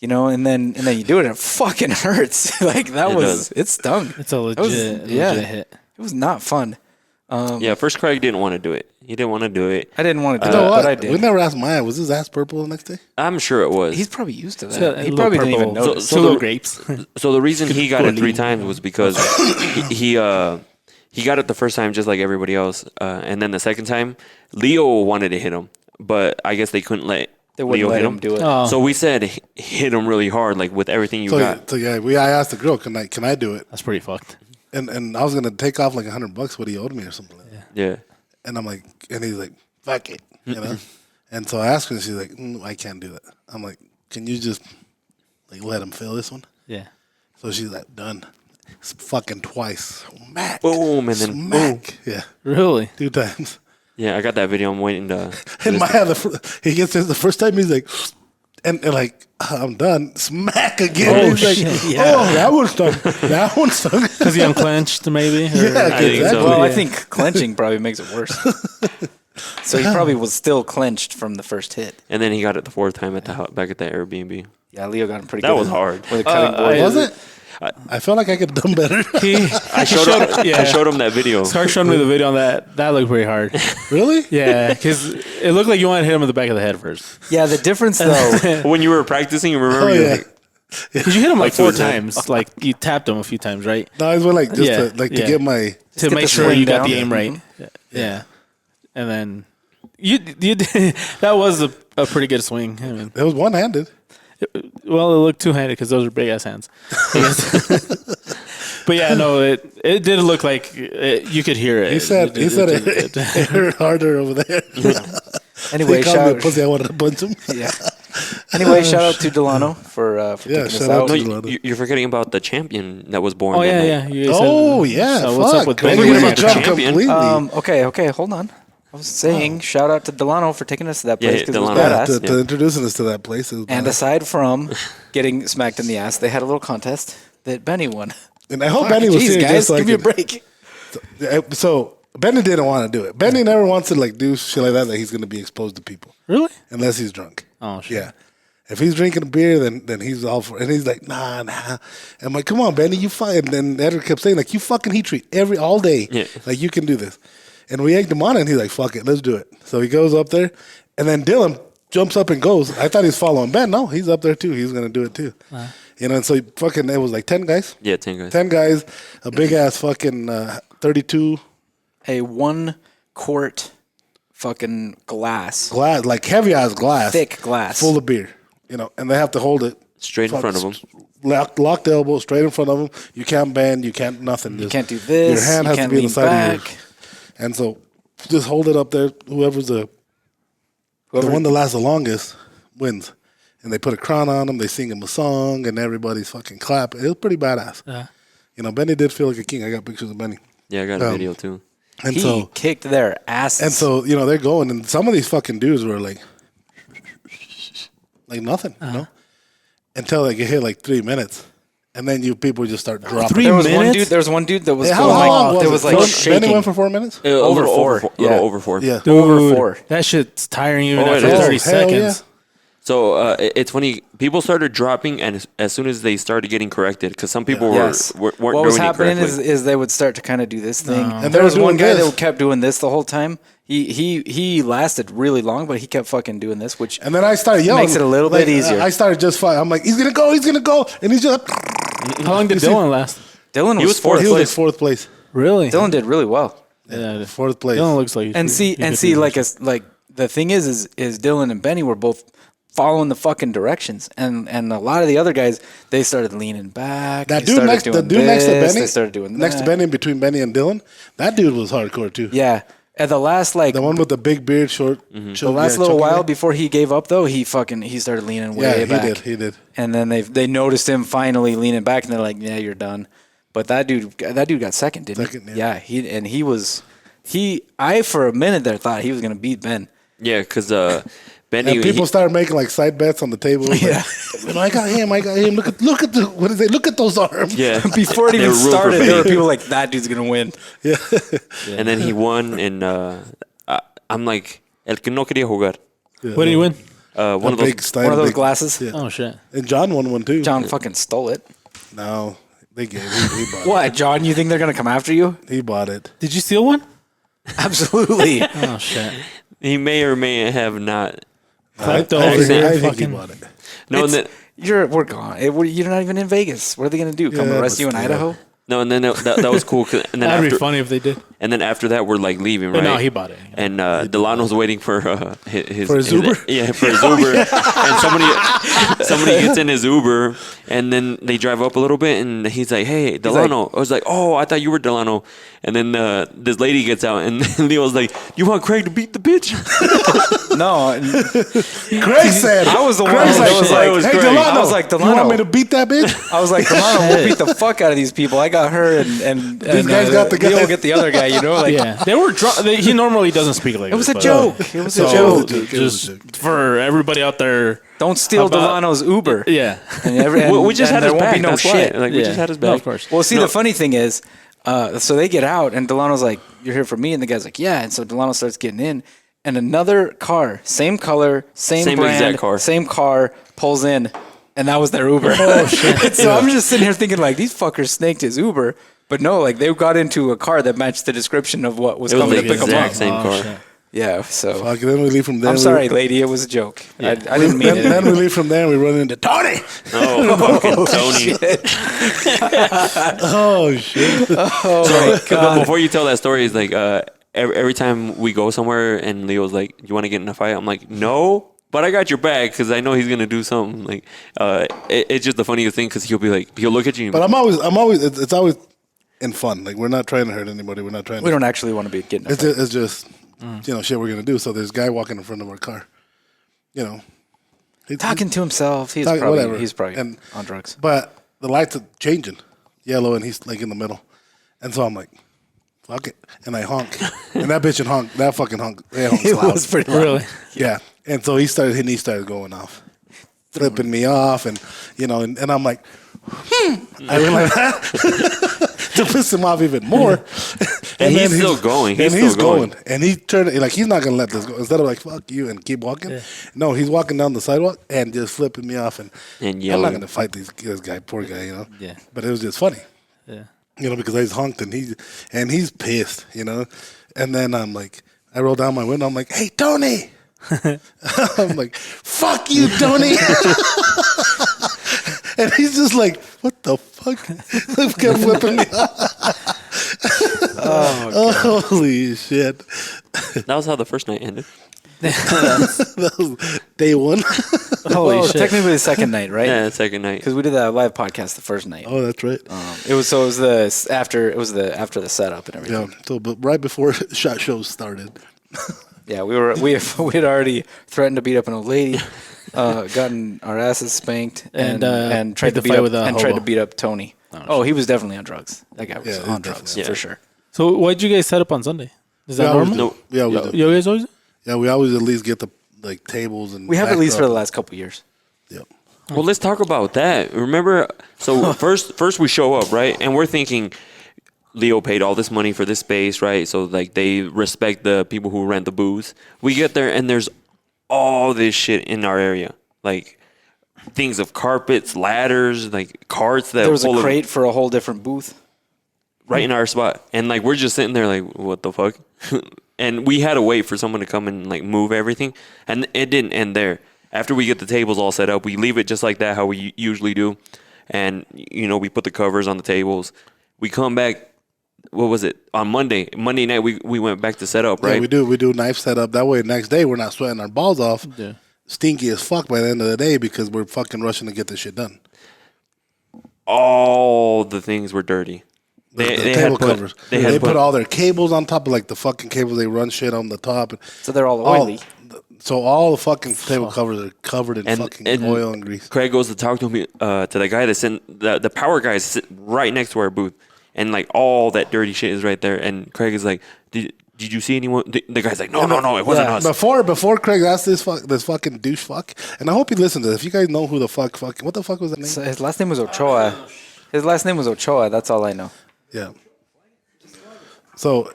you know, and then you do it and it fucking hurts. Like that it stung. It's a legit hit. It was not fun. Yeah, first Craig didn't want to do it. He didn't want to do it. I didn't want to do You know it, what? but I did. We never asked Maya. Was his ass purple the next day? I'm sure it was. He's probably used to that. So, He probably didn't even purple. notice. Two little grapes. So the reason he got it 3 times was because he got it the first time just like everybody else, and then the second time Leo wanted to hit him, but I guess they couldn't let They wouldn't Leo let hit him do it. Oh. So we said hit him really hard, like with everything you got. So yeah, I asked the girl, can I do it? That's pretty fucked. And I was gonna take off like $100 what he owed me or something like that. Yeah. And I'm like, and he's like, fuck it, you know. And so I asked her, and she's like, I can't do that. I'm like, can you just like let him feel this one? Yeah. So she's like, done. It's fucking twice. Smack. Boom, and then Smack. Yeah, Really? 2 times. Yeah, I got that video. I'm waiting to. And he gets this the first time. He's like, and like, I'm done. Smack again. Oh, He's like, shit, yeah. oh, that one stung. That one stung. Because he unclenched, maybe? Or- Yeah, I think exactly. so. Well, I Yeah. think clenching probably makes it worse. So he probably was still clenched from the first hit. And then he got it the 4th time at the back at the Airbnb. Yeah, Leo got him pretty That good. was hard. With a cutting board. Was it? I felt like I could have done better. I showed him that video. Scar showed me the video on that. That looked pretty hard. Really? Yeah, because it looked like you wanted to hit him in the back of the head first. Yeah, the difference though. When you were practicing, you remember? Oh, you were yeah. like, Because you hit him like Up to 4 his head. times. Like you tapped him a few times, right? No, I was like just Yeah, to yeah. get my. To get make the sure swing you got down. the aim right. Yeah. And then you did, that was a pretty good swing. I mean, It was one handed. well, it looked 2-handed because those are big ass hands. But yeah, no, it did look like you could hear it. He said it hurt harder over there. Anyway, He called me a shout pussy. I wanted to punch him. yeah. Anyway, shout out to Delano for taking us shout out out. to no, you're forgetting about the champion that was born. Oh that yeah, night. yeah. You guys Oh said- yeah, So fuck. what's up with Maybe Benny? we Benny? jumped Champion. completely. Okay, hold on. I was saying shout out to Delano for taking us to that Yeah, place because it was Delano. Yeah, badass. to introducing us to that place. It was And badass. aside from getting smacked in the ass, they had a little contest that Benny won. And I hope Fuck, Benny was jeez, here guys, just so I give me a could- break. So Benny didn't want to do it. Benny never wants to like do shit like that he's going to be exposed to people Really? unless he's drunk. Oh shit. Yeah. If he's drinking a beer, then he's all for it. And he's like, nah. I'm like, come on, Benny, you fine. And then Edward kept saying, like, you fucking heat treat all day. Yeah. Like, you can do this. And we egged him on, and he's like, fuck it, let's do it. So he goes up there, and then Dylan jumps up and goes. I thought he was following Ben. No, he's up there too. He's going to do it too. You know, and so it was like 10 guys. Yeah, 10 guys. 10 guys, a big ass fucking 32 A 1 quart fucking glass, glass, like heavy ass glass. thick glass. Full of beer. You know, and they have to hold it Straight in front of him. Lock the elbow straight in front of them. You can't bend. You can't nothing. You can't do this. Your hand you has can't to be on lean the side of back. your. And so, just hold it up there. Whoever's the one that lasts the longest wins. And they put a crown on them. They sing him a song, and everybody's fucking clapping. It was pretty badass. You know, Benny did feel like a king. I got pictures of Benny. Yeah, I got a video too. And He so, kicked their asses. and so, you know, they're going, and some of these fucking dudes were like nothing, you know, until they get hit like 3 minutes, and then people just start dropping. 3 there was one minutes? dude. There was one dude that was Yeah, how going long like, was that it? was like Benny shaking. went for 4 minutes. A Over little four, over, yeah. little over 4. Yeah. Over Dude, 4. That shit's tiring even Oh, it after is. 30 Hell yeah. seconds. So it's funny. People started dropping, and as soon as they started getting corrected, because some people Yes. weren't What doing was it happening correctly. is they would start to kind of do this thing. And And they there were was one doing guy this. that kept doing this the whole time. He lasted really long, but he kept fucking doing this, which And then I started yelling. Makes it a little bit easier. I started just fine. I'm like, he's gonna go, and he's just. How long did Dylan last? Dylan He was fourth fourth He was like place. fourth place. Really? Dylan did really well. Yeah. Fourth place. Dylan looks like And see, like the thing is Dylan and Benny were both following the fucking directions, and a lot of the other guys, they started leaning back. That they dude started next, the doing dude next to this, Benny, they started doing next to that. Benny, between Benny and Dylan, that dude was hardcore too. Yeah, at the last The one with the big beard, short. the last little while before he gave up though, he started leaning way back. He did. And then they noticed him finally leaning back, and they're like, "Yeah, you're done." But that dude got second, didn't Second, he? yeah. I for a minute there thought he was gonna beat Ben. Yeah, because Benny. And people started making like side bets on the table. Like, Yeah. you know, I got him. Look at the what is it? Look at those arms. yeah, Before it They even were rooting for started, there were Benny. people like, "That dude's gonna win." And then he won, and I'm like, el que no quería jugar. What did he win? one of those. One of those glasses. Yeah. Oh shit. And John won one too. John fucking stole it. No, they gave. He bought What, John? You think they're gonna come after you? it. He bought it. Did you steal one? Absolutely. Oh shit. He may or may have not. Clapped I over think here. he Fucking. bought it. No, and then We're gone. You're not even in Vegas. What are they gonna do? Come Yeah, arrest but you in still. Idaho? no, and then that was cool. And then That'd after, be funny if they did. and then after that, we're like leaving, But right? no, he bought it. And Delano's waiting for his For his Uber? Yeah, for his Uber. And somebody gets in his Uber, and then they drive up a little bit, and he's like, "Hey, Delano." I was like, "Oh, I thought you were Delano." And then this lady gets out, and Leo's like, "You want Craig to beat the bitch?" No. Craig said. I was the one Craig's that was like, "Hey, Craig. Delano, I was like, you want Delano. me to beat that bitch?" I was like, Delano, we'll beat the fuck out of these people. I got her, and These guys got the Leo guy. get the other guy. You know, like Yeah, they were drunk. He normally doesn't speak like it was a this, joke. It was a So- joke. It was a Just joke. for everybody out there. Don't steal About- Delano's Uber. Yeah. And we just had there his won't back. be no That's shit. why. Like we Yeah. just had his No, back. of course. Well, see, the funny thing is, so they get out, and Delano's like, "You're here for me," and the guy's like, "Yeah." And so Delano starts getting in, and another car, same color, same brand, exact car. same car, pulls in, and that was their Uber. Oh shit! So I'm just sitting here thinking, like, these fuckers snaked his Uber, but no, like they got into a car that matched the description of what was It was coming the to pick them exact up. same car. shit. Yeah. So Fuck, then we leave from there. I'm sorry, lady. It was a joke. I didn't mean it. Then we leave from there and we run into Tony. Oh, fucking Tony. Oh shit! Oh my But god. before you tell that story, it's like every time we go somewhere and Leo's like, "You want to get in a fight?" I'm like, "No." But I got your back because I know he's gonna do something. Like, it's just the funniest thing because he'll be like, he'll look at you. But I'm always. It's always in fun. Like we're not trying to hurt anybody. We're not trying. We don't actually want to be getting. It's just shit we're gonna do. So there's a guy walking in front of our car. You know, he's Talking to himself. He's Talking- probably whatever. he's probably And- on drugs. But the lights are changing, yellow, and he's like in the middle. And so I'm like, fuck it, and I honk, and that bitch honk. That fucking honk. That honk's It loud. was pretty loud. Really? Yeah. And so he started going off, flipping me off, and and I'm like, I went like that to piss him off even more. And he's then still going. He's and he's still going. going. And he turned like he's not gonna let this go. Instead of like fuck you and keep walking, no, he's walking down the sidewalk and just flipping me off. And I'm yelling. not gonna fight this guy, poor guy, Yeah. But it was just funny, Yeah. because I was honked and he's pissed, And then I'm like, I roll down my window. I'm like, hey Tony. I'm like, fuck you, Tony. And he's just like, what the fuck? Kept flipping me off. Oh, holy shit. That was how the first night ended. That was day one. Holy shit. Technically the second night, right? Yeah, second night. Because we did that live podcast the first night. Oh, that's right. It was after the setup and everything. Yeah. So, but right before shot shows started. Yeah, we had already threatened to beat up an old lady, gotten our asses spanked, and tried to picked a beat fight up with a and tried to hobo. beat up Tony. Oh, he was definitely on drugs. That guy was Yeah, he on was drugs definitely for on sure. So why'd you guys set up on Sunday? Is that We always normal? do. Yeah, we do. You guys always? Yeah, we always at least get the tables and We have at least for backdrop. the last couple years. Yep. Well, let's talk about that. Remember, so first we show up, right? And we're thinking Leo paid all this money for this space, right? So like they respect the people who rent the booths. We get there and there's all this shit in our area. Like things of carpets, ladders, like carts that There was a full of- crate for a whole different booth. right in our spot. And like we're just sitting there like, what the fuck? And we had to wait for someone to come and like move everything. And it didn't end there. After we get the tables all set up, we leave it just like that, how we usually do. And, we put the covers on the tables. We come back, what was it? On Monday night, we went back to set up, right? Yeah, we do knife setup. That way next day we're not sweating our balls off. Yeah. Stinky as fuck by the end of the day because we're fucking rushing to get this shit done. All the things were dirty. The They table had put- covers. they They, had put put- all their cables on top of like the fucking cables. They run shit on the top. So they're all oily. So all the fucking table covers are covered in And- fucking and- oil and grease. Craig goes to talk to me, to the guy that's in the power guy is sitting right next to our booth, and like all that dirty shit is right there. And Craig is like, "Did you see anyone?" The guy's like, "No, it wasn't us." Before Craig asked this fucking douche fuck, and I hope he listens to this. If you guys know who the fuck what the fuck was that name? So his last name was Ochoa. That's all I know. Yeah. So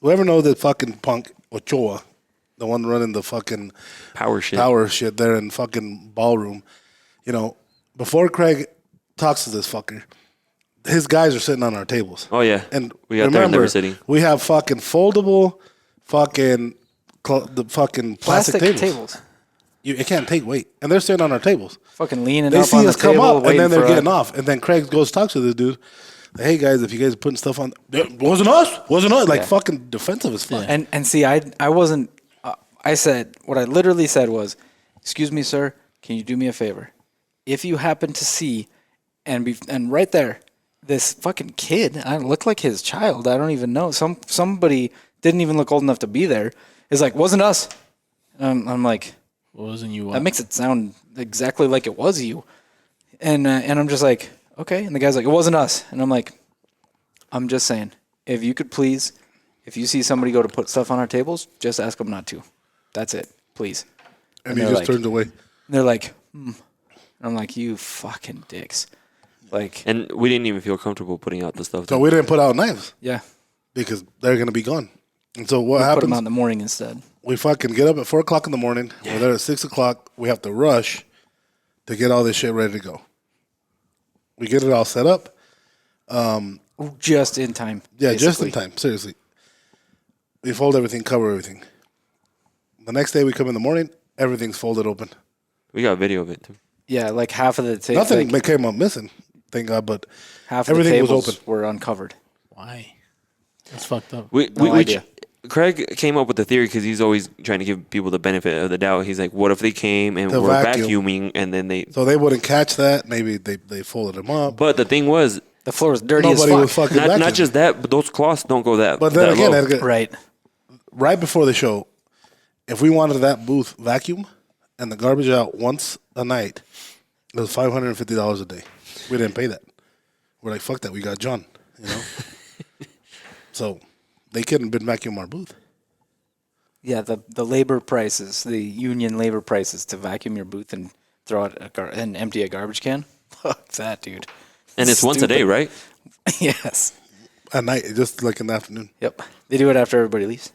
whoever knows that fucking punk Ochoa, the one running the fucking Power shit there in fucking ballroom. You know, before Craig talks to this fucker, his guys are sitting on our tables. Oh yeah, And we got there in remember, Never City. we have fucking foldable, the fucking plastic tables. It can't take weight, and they're sitting on our tables. Fucking leaning They up see on us the come table, up, and waiting then they're for getting us. off. And then Craig goes talks to this dude. Like, hey guys, if you guys are putting stuff on, wasn't us. Like fucking defensive as fuck. And see, I wasn't. I said what I literally said was, "Excuse me, sir, can you do me a favor? If you happen to see, and right there, this fucking kid, I look like his child. I don't even know. Somebody didn't even look old enough to be there. Is like, wasn't us. I'm like, Wasn't you? that makes it sound exactly like it was you. And I'm just like, okay. And the guy's like, it wasn't us. And I'm like, I'm just saying, if you could please, if you see somebody go to put stuff on our tables, just ask them not to. That's it, please. And he just like, turned away. And they're like, And I'm like, you fucking dicks. Like, And we didn't even feel comfortable putting out the stuff. So we didn't put out knives yeah. because they're gonna be gone. And so what Put happens? them out in the morning instead. We fucking get up at 4 o'clock in the morning. We're there at 6 o'clock. We have to rush to get all this shit ready to go. We get it all set up. Just in time. Yeah, just in basically. time. Seriously. We fold everything, cover everything. The next day we come in the morning, everything's folded open. We got video of it too. Yeah, like half of the Nothing like, came up missing, thank God, but half of everything the was tables open. were uncovered. Why? That's fucked up. We idea. Craig came up with the theory because he's always trying to give people the benefit of the doubt. He's like, what if they came and To were vacuum. vacuuming and then they... So they wouldn't catch that. Maybe they folded them up. But the thing was, The floor was dirty Nobody as was fuck. fucking vacuuming. not just that, but those cloths don't go that But then that again, low. Edgar, Right. right before the show, if we wanted that booth vacuum and the garbage out once a night, it was $550 a day. We didn't pay that. We're like, fuck that. We got John, you know? So they couldn't been vacuum our booth. Yeah, the labor prices, the union labor prices to vacuum your booth and throw out and empty a garbage can. Fuck that, dude. And it's once a day, Stupid. right? Yes. At night, just like in the afternoon. Yep. They do it after everybody leaves.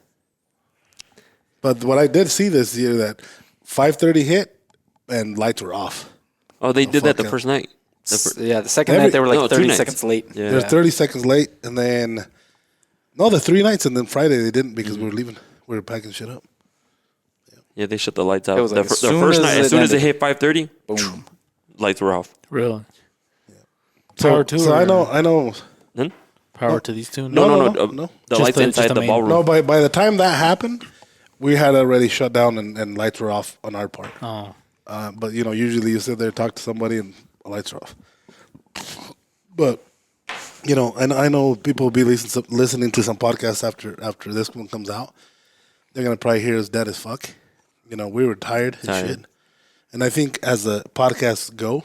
But what I did see this year that 5:30 hit and lights were off. Oh, they did that the fuck first night. Yeah, the second Every- night they were like no, 2 30 nights. seconds late. Yeah. They're 30 seconds late, and then the 3 nights, and then Friday they didn't because we were leaving. We were packing shit up. Yeah, they shut the lights out. It was like the as soon first as night, it as soon as it ended. hit 5:30, Boom. lights were off. Really? So, Power to so or- I know. Then? Power to these two? No, No. no. The Just lights the- inside just the the main- ballroom. No, by the time that happened, we had already shut down and lights were off on our part. Oh. But usually you sit there, talk to somebody, and the lights are off. But and I know people will be listening to some podcasts after this one comes out. They're gonna probably hear us dead as fuck. We were tired and shit. And I think as the podcasts go,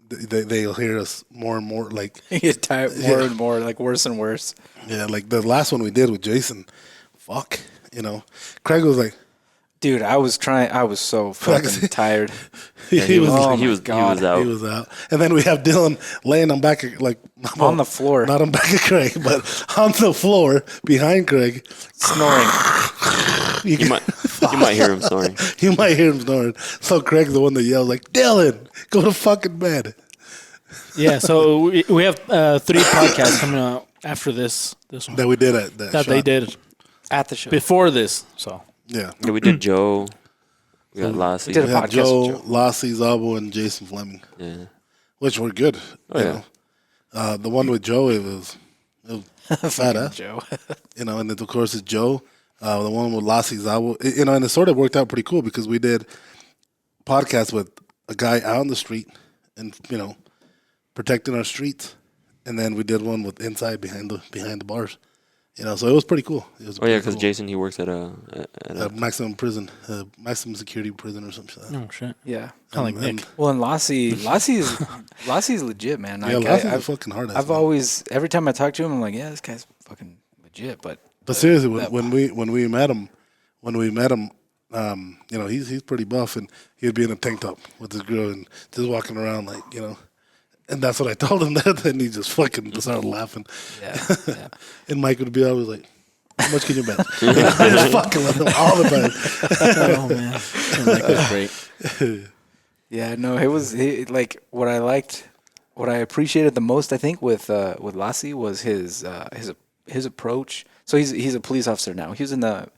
they'll hear us more and more. Like You get tired more and more, like worse and worse. yeah, like the last one we did with Jason. Fuck, Craig was like. Dude, I was so fucking tired. He was Oh he my was God. out. He was out. And then we have Dylan laying on back of, like On the floor. Not on back of Craig, but on the floor behind Craig. Snoring. You might hear him snoring. You might hear him snoring. So Craig's the one that yells like, Dylan, go to fucking bed. Yeah, so we have 3 podcasts coming out after this one. That we did at that That shot. they did At the show. before this. So Yeah. Yeah, we did Joe. We got Lassie. We did We a had podcast Joe, with Joe. Lassie, Zabo, and Jason Fleming, Yeah. which were good. Oh, you yeah. know. The one with Joe, it was fat ass. Joe. And then of course it's Joe. The one with Lassie Zabo, and it sort of worked out pretty cool because we did podcasts with a guy out on the street and protecting our streets, and then we did one with inside behind the bars. So it was pretty cool. It was Oh yeah, pretty because cool. Jason he works at a maximum prison, maximum security prison or something. Like that. oh shit, Yeah. kind of like Nick. Well, and Lassie's legit, man. Yeah, Like, Lassie's a I've, fucking hard ass. I've man. always, every time I talk to him, I'm like, yeah, this guy's fucking legit. But seriously, when we met him, he's pretty buff, and he'd be in a tank top with his girl and just walking around and that's what I told him that, and he just fucking started laughing. yeah. And Mike would be always like, How much can you bet? Just fucking with him all the time. Oh man, like that's great. Yeah, no, it was like what I liked, what I appreciated the most. I think with Lassie was his approach. So he's a police officer now. He was in the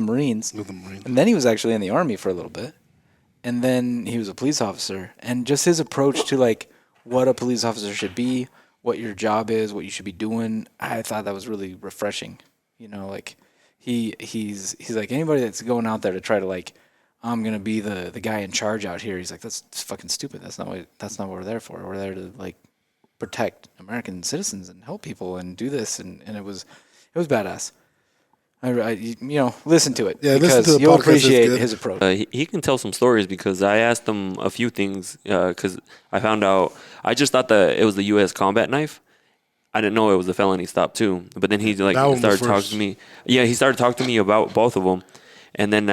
Marines, and then he was actually in the Army for a little bit, and then he was a police officer. And just his approach to like what a police officer should be, what your job is, what you should be doing. I thought that was really refreshing. You know, like he's like anybody that's going out there to try to like, I'm gonna be the guy in charge out here. He's like, that's fucking stupid. That's not what we're there for. We're there to like protect American citizens and help people and do this. And it was badass. I listen to it because you'll appreciate his approach. He can tell some stories because I asked him a few things because I found out. I just thought that it was the U.S. combat knife. I didn't know it was a felony stop too. But then he started talking to me. Yeah, he started talking to me about both of them, and then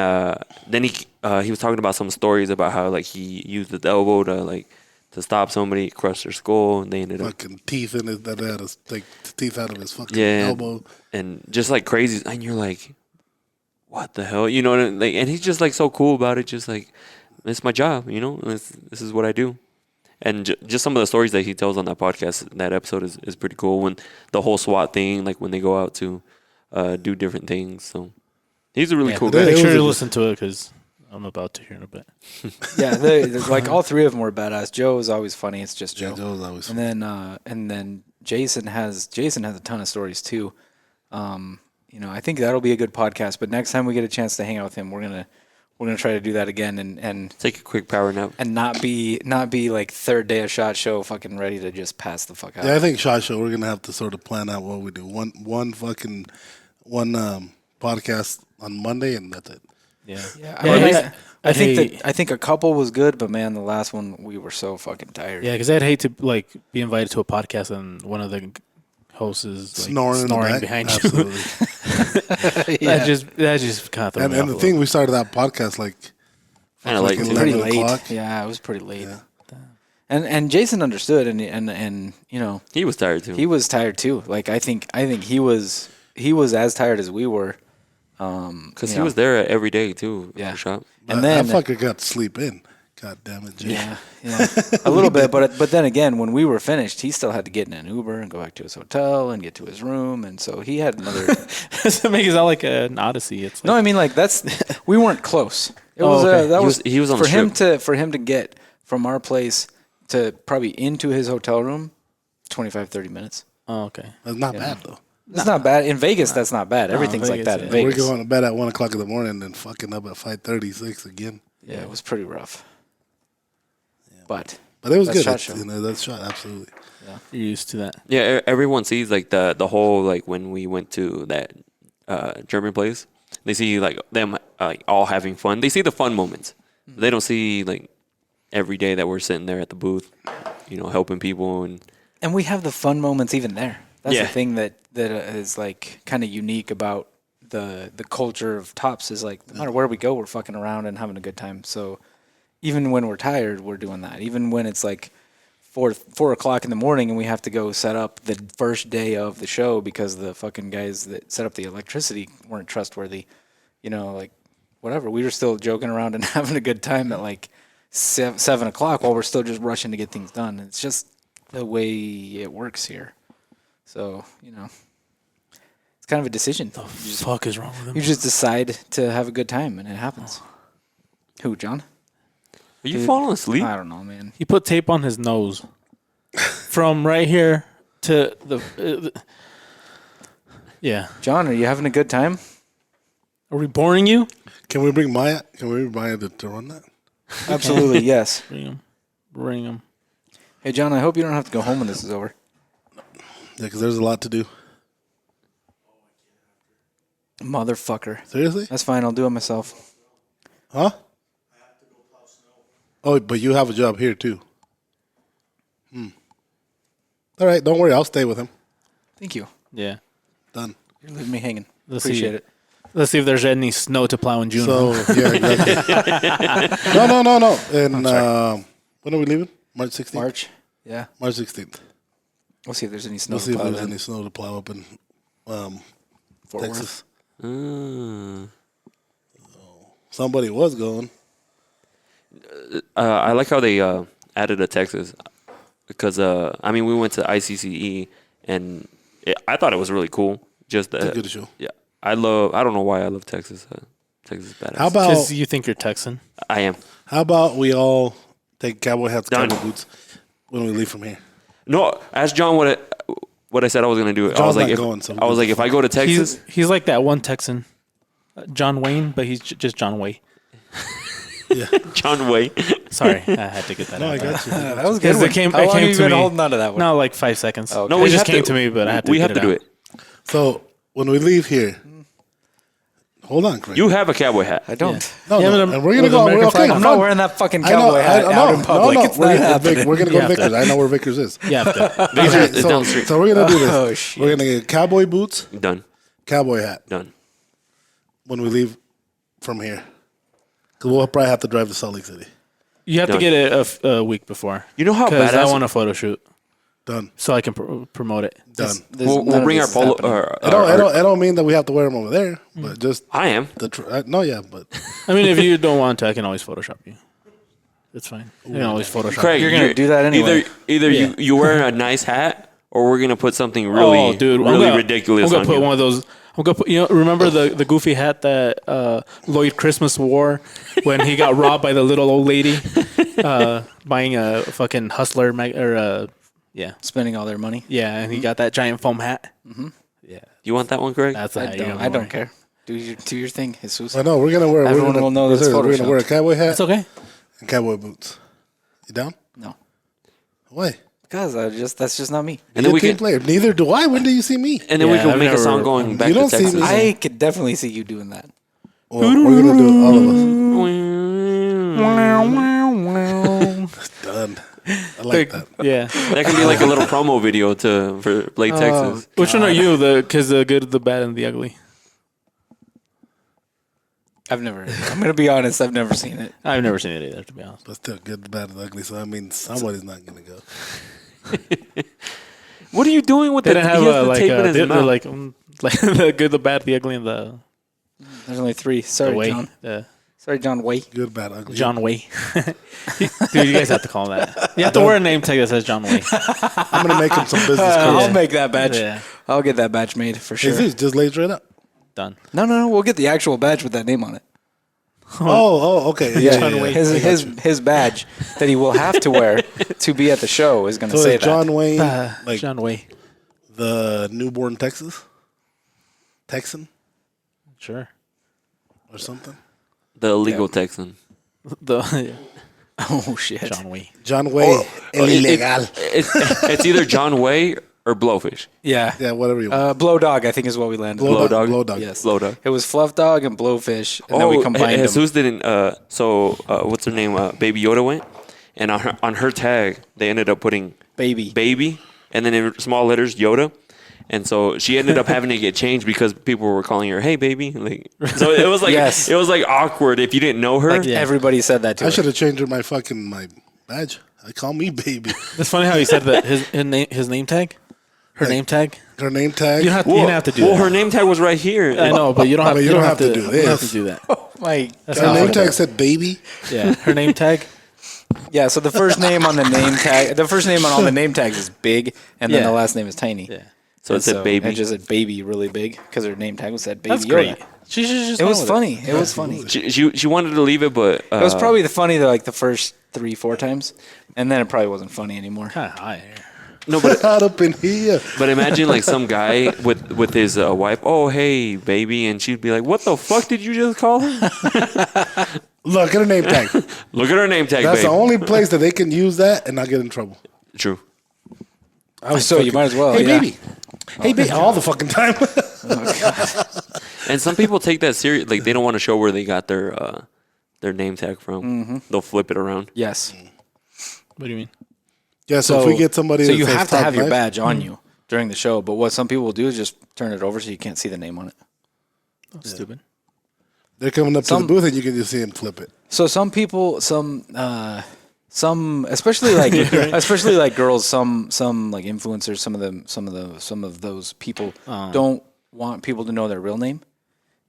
he was talking about some stories about how like he used his elbow to stop somebody, crush their skull, and they ended up fucking teeth in his that had to take the teeth out of his fucking elbow, and just like crazy. And you're like, what the hell, you know? And he's just like so cool about it. Just like, it's my job, you know. This is what I do. And just some of the stories that he tells on that podcast, that episode is pretty cool. When the whole SWAT thing, like when they go out to do different things. So he's a really cool guy. Make sure to listen to it because I'm about to hear in a bit. Yeah, like all three of them were badass. Joe is always funny. It's just Joe. Yeah, Joe's always funny. And then Jason has a ton of stories too. I think that'll be a good podcast. But next time we get a chance to hang out with him, we're gonna try to do that again and take a quick power nap and not be like third day of SHOT Show fucking ready to just pass the fuck out. Yeah, I think SHOT Show we're gonna have to sort of plan out what we do. One podcast on Monday and that's it. Yeah. I think a couple was good, but man, the last one we were so fucking tired. Yeah, because I'd hate to like be invited to a podcast and one of the hosts is like, snoring behind you. That just kind of threw me and the thing we started that podcast like kind of like pretty late. O'clock. Yeah, it was pretty late. Yeah. And Jason understood, and he was tired too. He was tired too. Like I think he was as tired as we were. Because he was there every day too. Yeah. For SHOT. And then that fucker got to sleep in. God damn it, Jay. Yeah, a little bit. But then again, when we were finished, he still had to get in an Uber and go back to his hotel and get to his room, and so he had another. Doesn't make it sound like an odyssey. It's like... No, I mean like we weren't close. It was okay. He was on for him to get from our place to probably into his hotel room, 25, 30 minutes. Oh, okay. That's not bad though. It's not bad in Vegas. That's not bad. Everything's like that in Vegas. We're going to bed at 1 o'clock in the morning and then fucking up at 5:36 again. Yeah, it was pretty rough. Yeah. But it was good. That's SHOT, absolutely. Yeah. You're used to that. Yeah, everyone sees like the whole like when we went to that German place, they see like them like all having fun. They see the fun moments. Mm-hmm. They don't see like every day that we're sitting there at the booth, helping people and we have the fun moments even there. That's the thing that is like kind of unique about the culture of Tops is like no matter where we go, we're fucking around and having a good time. So even when we're tired, we're doing that. Even when it's like 4 o'clock in the morning and we have to go set up the first day of the show because the fucking guys that set up the electricity weren't trustworthy, like whatever. We were still joking around and having a good time at like 7 o'clock while we're still just rushing to get things done. It's just the way it works here. So, it's kind of a decision. The fuck is wrong with him? You just decide to have a good time, and it happens. Who, John? Are you falling asleep? I don't know, man. He put tape on his nose from right here to the yeah. John, are you having a good time? Are we boring you? Can we bring Maya? Can we bring Maya to run that? Absolutely, yes. Bring him. Hey, John, I hope you don't have to go home when this is over. Yeah, because there's a lot to do. Motherfucker. Seriously? That's fine. I'll do it myself. Huh? I have to go plow snow. Oh, but you have a job here, too. All right. Don't worry. I'll stay with him. Thank you. Yeah. Done. You're leaving me hanging. Appreciate it. Let's see if there's any snow to plow in June. So, yeah, exactly. No. And when are we leaving? March 16th? March. Yeah. March 16th. We'll see if there's any snow We'll see if there's any snow to plow up in Fort Worth. Texas. Mm. Somebody was going. I like how they added a Texas because I mean we went to ICCE and I thought it was really cool. Just It's a good show. yeah, I don't know why I love Texas. Texas is badass. How about Because you think you're Texan. I am. how about we all take cowboy hats, Done. cowboy boots when we leave from here? No, ask John what I said I was gonna do. I John's was like, not if, going, so I was like, if I go to Texas, He's like that one Texan, John Wayne, but he's just John Way. John Way. Sorry, I had to get that No, out I there. got you. That was Because good. it came, How it long came have you to been me. holding on to that one? No, like 5 seconds. Okay. No, it we just have came to- to me, but I had to we get have to do out. it. So when we leave here, hold on, Craig. You have a cowboy hat. I don't. no, Yeah, no, but and we're gonna with go. American We're okay. flag on I'm it. not fine. wearing that fucking I know. cowboy hat out in public. No, It's not happening. we're gonna go to Vickers. I know where Vickers is. Yeah, after. Vickers Okay, is down the street. so we're gonna do this. Oh, shit. We're gonna get cowboy boots, Done. cowboy hat Done. when we leave from here. Because we'll probably have to drive to Salt Lake City. You have to Done. get it a week before. You know how Because I badass. want a photo shoot Done. so I can promote it. Done. We'll bring our polo. I don't mean that we have to wear them over there, but just I am. no, yeah, but I mean, if you don't want to, I can always Photoshop you. It's fine. You can always Photoshop. Craig, You're gonna do that anyway. Either Yeah. you wearing a nice hat, or we're gonna put something really, oh, dude, really I'm ridiculous gonna on put you. one of those. I'm gonna put. You know, remember the goofy hat that Lloyd Christmas wore when he got robbed by the little old lady buying a fucking Hustler yeah, Spending all their money. yeah, and he got that giant foam hat. You want that one, Craig? That's the hat you're gonna I don't wear. care. Do your thing, Jesus. I know we're gonna wear. Everyone will know that's we're gonna wear a cowboy hat It's okay. and cowboy boots. You down? No, Why? because that's just not me. And You're then a we team can, player. Neither do I. When do you see me? and then we Yeah, can I've make a never- song going back You to don't see Texas. me. I could definitely see you doing that. Well, we're gonna do it, all of us. Done. I like that. Yeah. That can be like a little promo video for Blake, Texas. Which one are you? Because the good, the bad, and the ugly. I'm gonna be honest. I've never seen it. I've never seen it either, to be honest. But still, good, bad, and ugly. So I mean, somebody's not gonna go. What are you doing with They that? didn't have He has the tape in his they're mouth. like the good, the bad, the ugly, and the There's only 3. Sorry, way. John. Sorry, John Way. Good, bad, ugly. John Way. Dude, you guys have to call him that. You have to wear a name tag that says John Way. I'm gonna make him some business I'll cards. make that badge. Yeah. I'll get that badge made for sure. Jesus, just lay straight up. Done. No. We'll get the actual badge with that name on it. Oh, okay. Yeah, yeah, yeah. His badge that he will have to wear to be at the show is going to So say is John that. Wayne like John Way. the newborn Texan Sure. or something? The illegal Texan. The Oh shit! John Way. John Way, el ilegal. It's either John Way or Blowfish. Yeah. Yeah, whatever you want. Blow Dog, I think, is what we landed. Blow on. dog. Dog. Blow dog. Yes. Blow Dog. It was Fluff Dog and Blowfish, and then we combined them. Jesus didn't. What's her name? Baby Yoda went, and on her tag they ended up putting baby, and then in small letters Yoda, and so she ended up having to get changed because people were calling her "Hey baby," like so it was like Yes. it was like awkward if you didn't know her. Like everybody said that to I her. should have changed my badge. I call me baby. It's funny how he said that his name tag, her name tag. Her name tag. You don't have to do well, that. her name tag was right here. I know, but you don't have. But You don't have to do You don't have to this. do that. My That's Her not name how- tag said baby. Yeah, her name tag. Yeah, so the first name on the name tag, the first name on all the name tags is big, and then Yeah. the last name is tiny. Yeah, So it said baby. It just said baby really big because her name tag was said baby that's Yoda. great. She should just. It go was with funny. It was funny. She wanted to leave it, but It was probably funny like the first 3-4 times, and then it probably wasn't funny anymore. Kind of high. no, but Out up in here. But imagine like some guy with his wife. Oh, hey, baby, and she'd be like, "What the fuck did you just call her?" Look at her name tag. Look at her name tag, That's babe. the only place that they can use that and not get in trouble. True. I was So you might as well. Hey yeah. baby. Hey baby. All the fucking time. And some people take that serious. Like they don't want to show where they got their name tag from. Mm-hmm. They'll flip it around. Yes. What do you mean? Yeah. So if we get somebody, so that you says have to top have your knife- badge on you during the show. But what some people will do is just turn it over so you can't see the name on it. Stupid. They're coming up to Some- the booth and you can just see them flip it. So some people, especially like girls, some like influencers, some of those people don't want people to know their real name,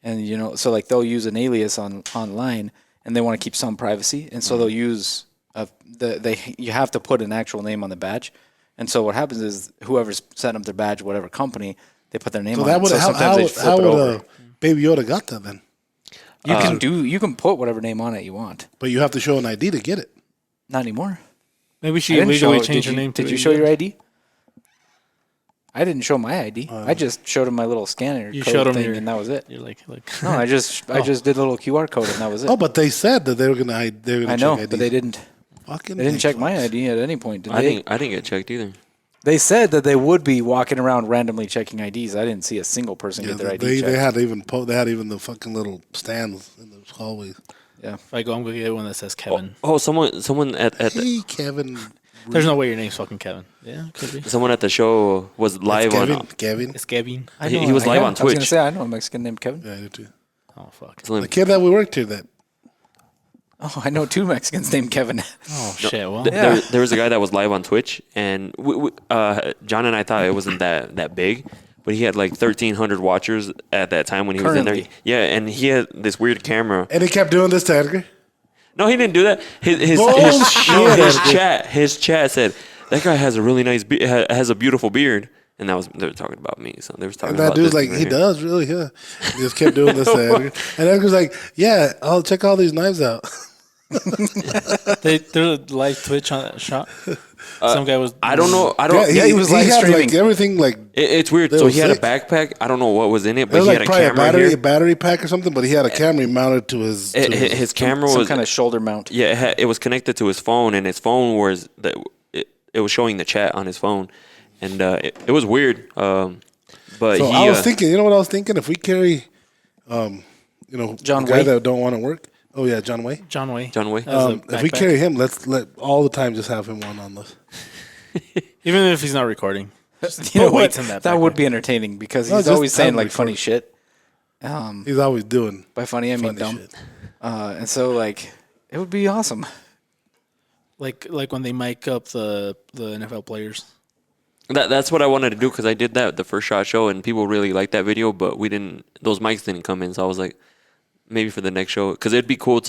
and so like they'll use an alias online, and they want to keep some privacy, and so they'll use you have to put an actual name on the badge, and so what happens is whoever's setting up their badge, whatever company, they put their name on it. So sometimes they flip it over. Baby Yoda got that then? You can put whatever name on it you want. But you have to show an ID to get it. Not anymore. Maybe she legally changed her name. Did you show your ID? I didn't show my ID. I just showed him my little scanner code thing, and that was it. You're like no, I just did a little QR code, and that was it. Oh, but they said that they were gonna check ID. I know, but they didn't. Fucking they didn't check my ID at any point. Did they? I didn't get checked either. They said that they would be walking around randomly checking IDs. I didn't see a single person get their ID checked. They had even the fucking little stands in the hallways. Yeah. If I go, I'm gonna get one that says Kevin. Someone at hey, Kevin. There's no way your name's fucking Kevin. Yeah, could be. Someone at the show was live on. Kevin. It's Kevin. He was live on Twitch. I was gonna say I know a Mexican named Kevin. Yeah, I do too. Oh fuck. The kid that we worked here that. Oh, I know 2 Mexicans named Kevin. Oh shit! Well, there was a guy that was live on Twitch, and John and I thought it wasn't that big, but he had like 1,300 watchers at that time when he was in there. Yeah, and he had this weird camera. And he kept doing this to Edgar. No, he didn't do that. His chat said that guy has a really nice has a beautiful beard, and they were talking about me. So they were talking about that dude's like, he does really, yeah. He just kept doing this to Edgar, and Edgar's like, yeah, I'll check all these knives out. they did a live Twitch on that shot. Some guy was. I don't know. He was live streaming. Like everything like. It's weird. So he had a backpack. I don't know what was in it, but he had a camera a battery pack or something. But he had a camera mounted to his. His camera was some kind of shoulder mount. Yeah, it was connected to his phone, and his phone was it was showing the chat on his phone, and it was weird. But so I was thinking, you know what I was thinking? If we carry, John guy Way that don't want to work. Oh yeah, John Way. John Way. If we carry him, let's let all the time just have him on this. Even if he's not recording. You know what? That would be entertaining because he's always saying like funny shit. He's always doing. By funny, I mean dumb. Shit. And so like it would be awesome. Like when they mic up the NFL players. That's what I wanted to do because I did that the first shot show and people really liked that video, but those mics didn't come in, so I was like, maybe for the next show, because it'd be cool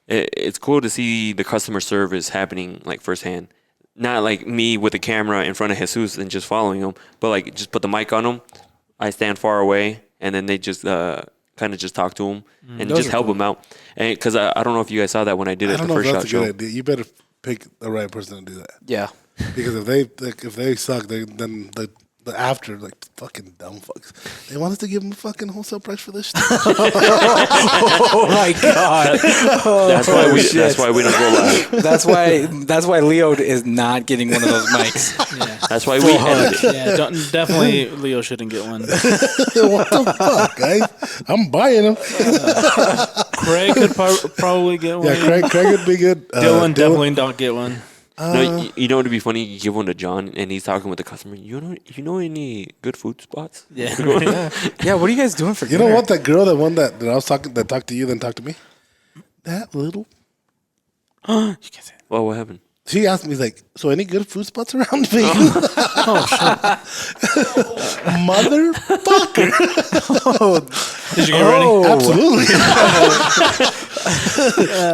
it's cool to see the customer service happening like firsthand. Not like me with a camera in front of Jesus and just following him, but like just put the mic on him. I stand far away, and then they just kind of just talk to him and just help him out. And because I don't know if you guys saw that when I did it the first shot show. Idea. You better pick the right person to do that. Yeah, because if they suck, then the after like fucking dumb fucks. They want us to give them a fucking wholesale price for this shit. Oh my god! That's why we don't go live. That's why Leo is not getting one of those mics. Yeah. That's why we edit it. Yeah, definitely Leo shouldn't get one. What the fuck, guys? I'm buying them. Craig could probably get one. Yeah, Craig would be good. Dylan definitely don't get one. No, you know what would be funny? You give one to John, and he's talking with the customer. You know any good food spots? Yeah. Yeah. What are you guys doing for dinner? You know what? That girl, that I was talking, that talked to you, then talked to me. That little. You can't say that. Well, what happened? She asked me, like, so any good food spots around me? Oh shit! Motherfucker! Did you get ready? Absolutely.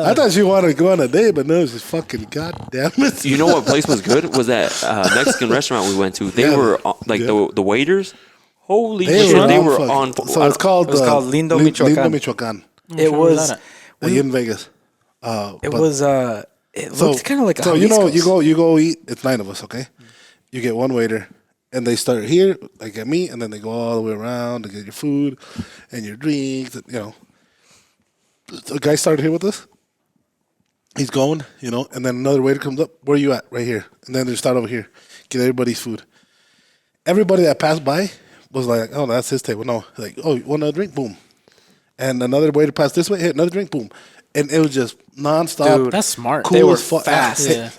I thought she wanted to go on a date, but no, she's fucking goddamn it. You know what place was good? Was that Mexican restaurant we went to. They were like the waiters. Holy shit, they were on. So it's called Lindo Michoacan. Lindo Michoacan. It was in Vegas. It looked kind of like. So you go eat. It's 9 of us, okay? You get one waiter, and they start here, like at me, and then they go all the way around to get your food and your drinks. And, the guy started here with us. He's going, and then another waiter comes up. Where are you at? Right here. And then they start over here. Get everybody's food. Everybody that passed by was like, oh, that's his table. No, like, oh, you want another drink? Boom. And another waiter passed this way. Hit another drink. Boom. And it was just nonstop. Dude, that's smart. Cool, they were fast. Yeah.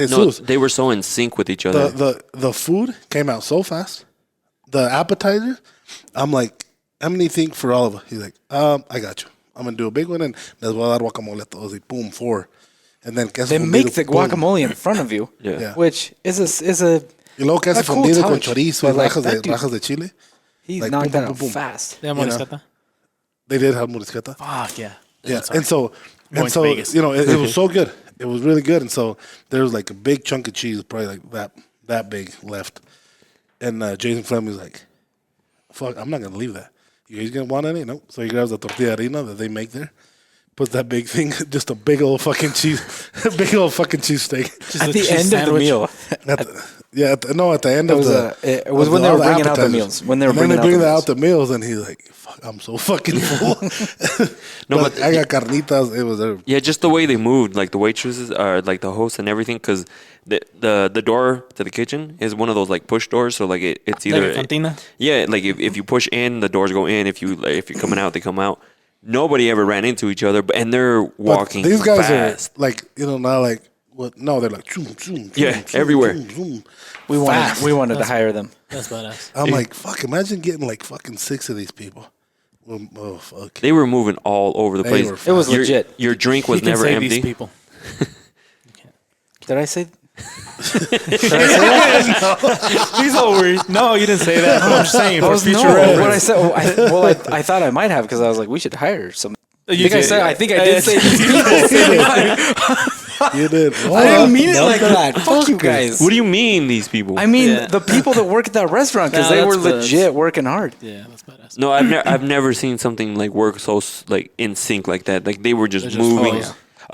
No, they were so in sync with each other. The food came out so fast. The appetizer, I'm like, how many think for all of us? He's like, I got you. I'm gonna do a big one, and as well that guacamole. I was like, boom, 4. And then they make the guacamole in front of you, yeah. which is a y luego queso cool fundido touch. con chorizo y rajas de chile. He Like, knocked boom, that boom, out boom, boom. fast. They have You know? Moriscata? They did have Moriscata. Fuck yeah. Yeah, Sorry. and so Going to Vegas. you know, it was so good. It was really good, and so there was like a big chunk of cheese, probably like that big left. And Jason Fleming was like, "Fuck, I'm not gonna leave that. You guys gonna want any? Nope." So he grabs the tortilla harina that they make there, puts that big thing, just a big old fucking cheese, big old fucking cheese steak. At the end of the meal. At the end It of was, the. it was of when the- they all were the bringing out the appetizers. meals. When they were And then bringing they out bring the meals. out the meals, and he's like, "Fuck, I'm so fucking full." No, but but I got carnitas. It was there. Yeah, just the way they moved, like the waitresses are like the hosts and everything, because the door to the kitchen is one of those like push doors. So like it's either Like a cantina? yeah, like if you push in, the doors go in. If you're coming out, they come out. Nobody ever ran into each other, and they're walking. But these guys fast. are like, you know, not like what? No, they're like, zoom, zoom, Yeah, zoom, zoom, everywhere. zoom, zoom. We wanted to hire them. That's badass. I'm like, fuck! Imagine getting like fucking 6 of these people. Oh fuck! They were moving all over the They place. were It was Your- legit. Your drink was You can never save empty. these people. Did I say? He's all worried. No, you didn't say that. I'm just saying for future What I reference. said. I thought I might have because I was like, we should hire some. You did. I think I did say these people. You did. I didn't mean it like that. Fuck you guys. What do you mean, these people? I mean Yeah. the people that work at that restaurant because Nah, they were that's badass. legit working hard. Yeah, that's badass. No, I've never seen something like work so like in sync like that. Like they were just They're just- moving.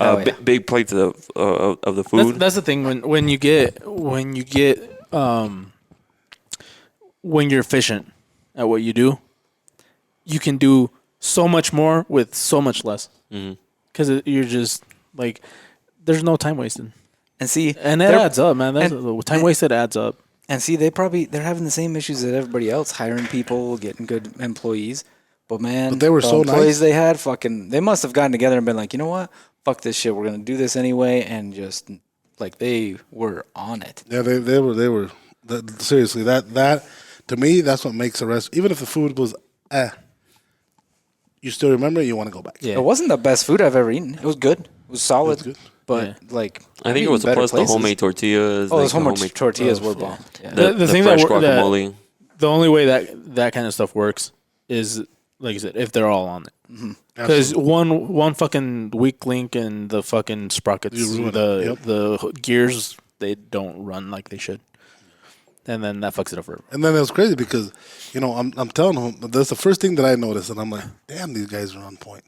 oh, yeah. Big plates of the food. That's the thing when you're efficient at what you do, you can do so much more with so much less. Because you're just like, there's no time wasted, And see, and that adds up, man. That's time wasted adds up. And see, they're having the same issues that everybody else, hiring people, getting good employees. But man, But they were the so employees nice. they had, they must have gotten together and been like, you know what, fuck this shit, we're gonna do this anyway, and just like they were on it. Yeah, they were. Seriously, that to me, that's what makes a restaurant. Even if the food was, you still remember it. You want to go back. Yeah. It wasn't the best food I've ever eaten. It was good. It was solid. It was good. But like, I think it was better plus the places. homemade tortillas. Oh, like those the homemade tortillas were bomb. Yeah. The thing fresh that guacamole. the only way that kind of stuff works is, like I said, if they're all on it. Because one fucking weak link and the fucking sprockets, You ruin it. the gears, they don't run like they should, and then that fucks it up forever. And then it was crazy because, you know, I'm telling them that's the first thing that I noticed, and I'm like, damn, these guys are on point.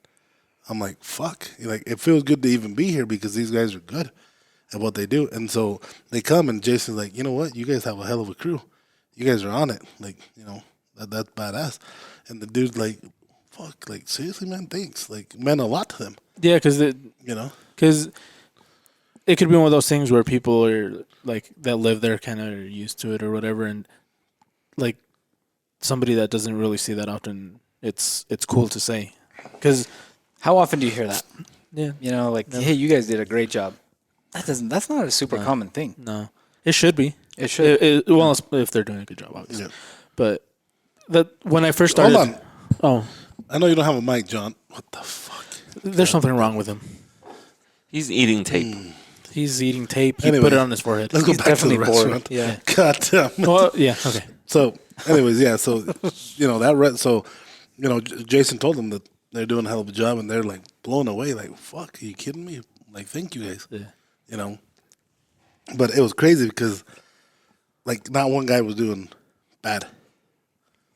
I'm like, fuck, like it feels good to even be here because these guys are good at what they do. And so they come, and Jason's like, you know what, you guys have a hell of a crew. You guys are on it, like, you know, that's badass. And the dude's like, fuck, like seriously, man, thanks. Like meant a lot to them, Yeah, because you know. it could be one of those things where people are like that live there kind of used to it or whatever, and like somebody that doesn't really see that often, it's cool to say. Because How often do you hear that? yeah, You know, like, hey, you guys did a great job. That's not a super common thing. no, it should be. It should. Well, if they're doing a good job, obviously. Yeah. But that when I first started, Hold on, oh, I know you don't have a mic, John. What the fuck? there's something wrong with him. He's eating tape. He's eating tape. He Anyway, put it on his forehead. Let's go He's back to the definitely bored. restaurant. Yeah. God damn. Well, yeah, okay. So, anyways, yeah. So, you know so, you know, Jason told them that they're doing a hell of a job, and they're like blown away. Like, fuck, are you kidding me? Like, thank you guys. Yeah. You know, but it was crazy because, like, not one guy was doing bad.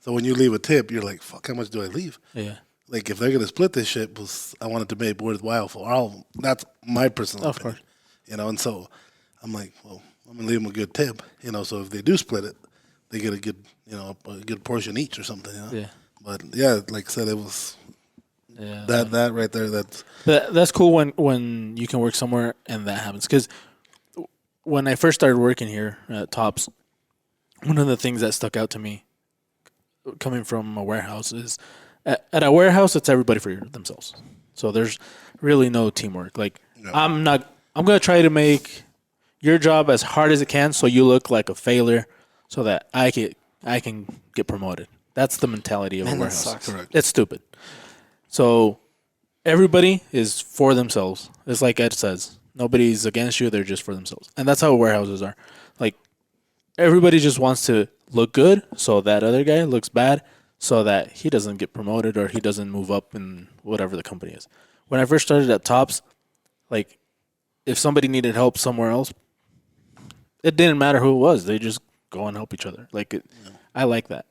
So when you leave a tip, you're like, fuck, how much do I leave? Yeah. Like, if they're gonna split this shit, I want it to make it worthwhile for all of them. That's my personal Of opinion. course. You know, and so I'm like, well, I'm gonna leave them a good tip. You know, so if they do split it, they get a good, you know, a good portion each or something. You know? Yeah. But yeah, like I said, it was Yeah. that right there. That's That's cool when you can work somewhere and that happens. Because when I first started working here at Tops, one of the things that stuck out to me coming from a warehouse is at a warehouse, it's everybody for themselves. So there's really no teamwork. Like, I'm going to try to make your job as hard as it can so you look like a failure so that I can get promoted. That's the mentality of a Man, that warehouse. sucks. correct. It's stupid. So everybody is for themselves. It's like Ed says. Nobody's against you. They're just for themselves. And that's how warehouses are. Like, everybody just wants to look good so that other guy looks bad so that he doesn't get promoted or he doesn't move up in whatever the company is. When I first started at Tops, like if somebody needed help somewhere else, it didn't matter who it was. They just go and help each other. I like that.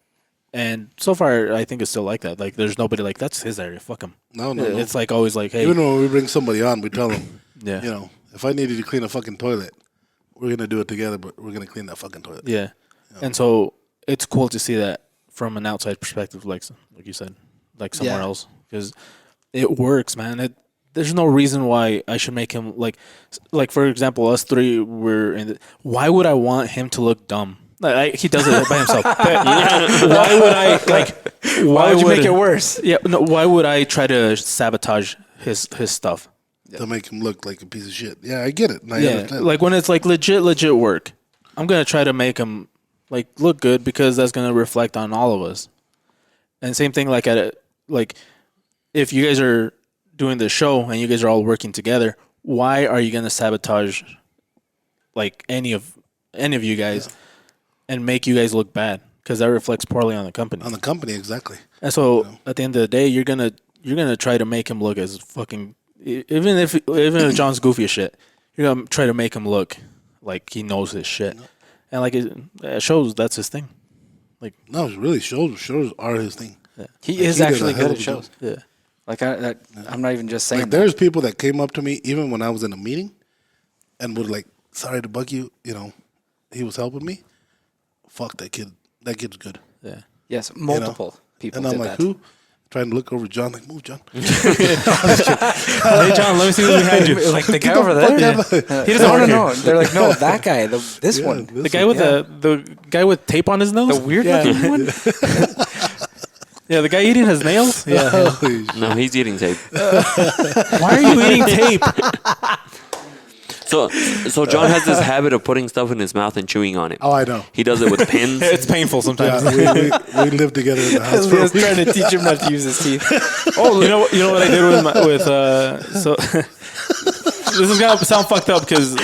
And so far, I think it's still like that. Like, there's nobody like, that's his area. Fuck him. No. It's like always like, hey. Even when we bring somebody on, we tell them, Yeah. you know, if I needed to clean a fucking toilet, we're going to do it together, but we're going to clean that fucking toilet. Yeah. And so it's cool to see that from an outside perspective, like you said, like somewhere else. Because it works, man. There's no reason why I should make him, like for example, us three were in the, why would I want him to look dumb? He does it by himself. Why would I Why would you make it worse? Yeah, no. Why would I try to sabotage his stuff? To make him look like a piece of shit. Yeah, I get it. I understand. Like when it's like legit work, I'm gonna try to make him like look good because that's gonna reflect on all of us. And same thing like if you guys are doing the show and you guys are all working together, why are you gonna sabotage like any of you guys? Yeah. And make you guys look bad because that reflects poorly on the company. On the company, exactly. And so at the end of the day, you're gonna try to make him look as fucking even if John's goofy as shit, you're gonna try to make him look like he knows his shit, and like it shows that's his thing. Like no, it really shows are his thing. Yeah. He is actually good at shows. Yeah, like I'm not even just saying. Like there's people that came up to me even when I was in a meeting, and would like, sorry to bug you, you know, he was helping me. Fuck that kid. That kid's good. Yeah. Yes, multiple people. And I'm did like, that. who? Trying to look over John, like, move, John. Hey, John, let me see who's behind you. Like the guy over there. He doesn't work here. No. They're like, no, that guy. This one. The guy with the guy with tape on his nose. The weird looking one. Yeah, the guy eating his nails. Yeah. No, he's eating tape. Why are you eating tape? So John has this habit of putting stuff in his mouth and chewing on it. Oh, I know. He does it with pins. It's painful sometimes. Yeah, we live together in the house. He was trying to teach him not to use his teeth. Oh, you know what I did with so this is gonna sound fucked up because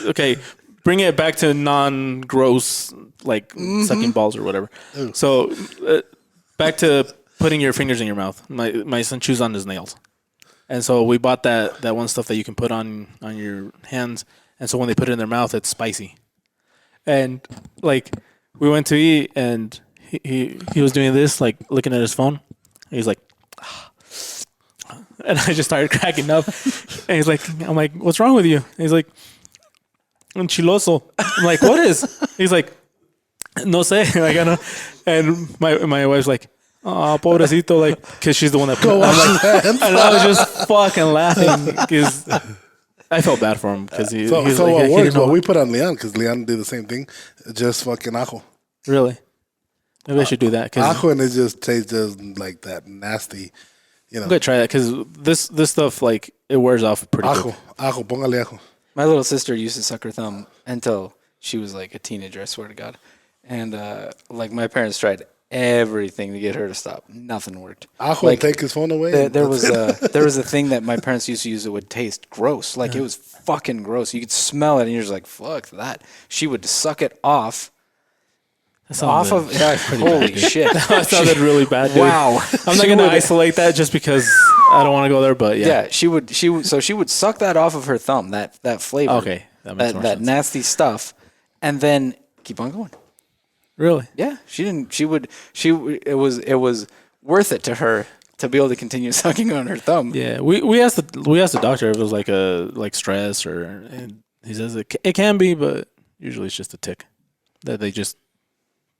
okay, bring it back to non-gross like sucking balls or whatever. So back to putting your fingers in your mouth. My son chews on his nails. And so we bought that one stuff that you can put on your hands. And so when they put it in their mouth, it's spicy. And like we went to eat and he was doing this, like looking at his phone. He's like, and I just started cracking up. And he's like, I'm like, what's wrong with you? And he's like, enchiloso. I'm like, what is? He's like, no sé. Like, I know. And my wife's like, oh, pobrecito, like, because she's the one that put it. And I was just fucking laughing because I felt bad for him because he. So was what like, works? Well, we put on Leon because Leon did the same thing, just fucking ajo. Really? Maybe I should do that. Ajo and it just tastes just like that nasty, you know. I'm gonna try that because this stuff like it wears off pretty quick. Ajo, póngale ajo. My little sister used to suck her thumb until she was like a teenager, I swear to God. And like my parents tried everything to get her to stop. Nothing worked. Ajo like, take his phone away. There was a thing that my parents used to use that would taste gross. Like it was fucking gross. You could smell it and you're just like, fuck that. She would suck it off. Holy shit. That sounded really bad, dude. Wow. I'm not gonna isolate that just because I don't want to go there, but yeah. Yeah, she would suck that off of her thumb, that flavor. Okay. That makes more that sense. nasty stuff, and then keep on going. Really? Yeah, it was worth it to her to be able to continue sucking on her thumb. Yeah. We asked the doctor if it was like stress or, and he says it can be, but usually it's just a tick that they just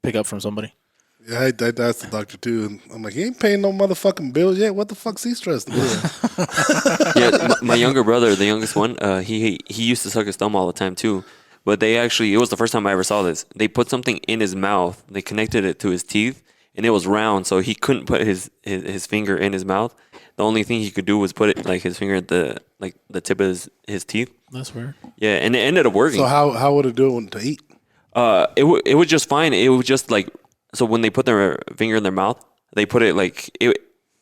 pick up from somebody. Yeah, I asked the doctor too, and I'm like, he ain't paying no motherfucking bills yet. What the fuck's he stressed about? Yeah, my younger brother, the youngest one, he used to suck his thumb all the time too. But it was the first time I ever saw this. They put something in his mouth. They connected it to his teeth, and it was round, so he couldn't put his finger in his mouth. The only thing he could do was put it like his finger at the tip of his teeth. That's weird. Yeah, and it ended up working. So how would it do it to eat? It was just fine. It was just like, so when they put their finger in their mouth, they put it like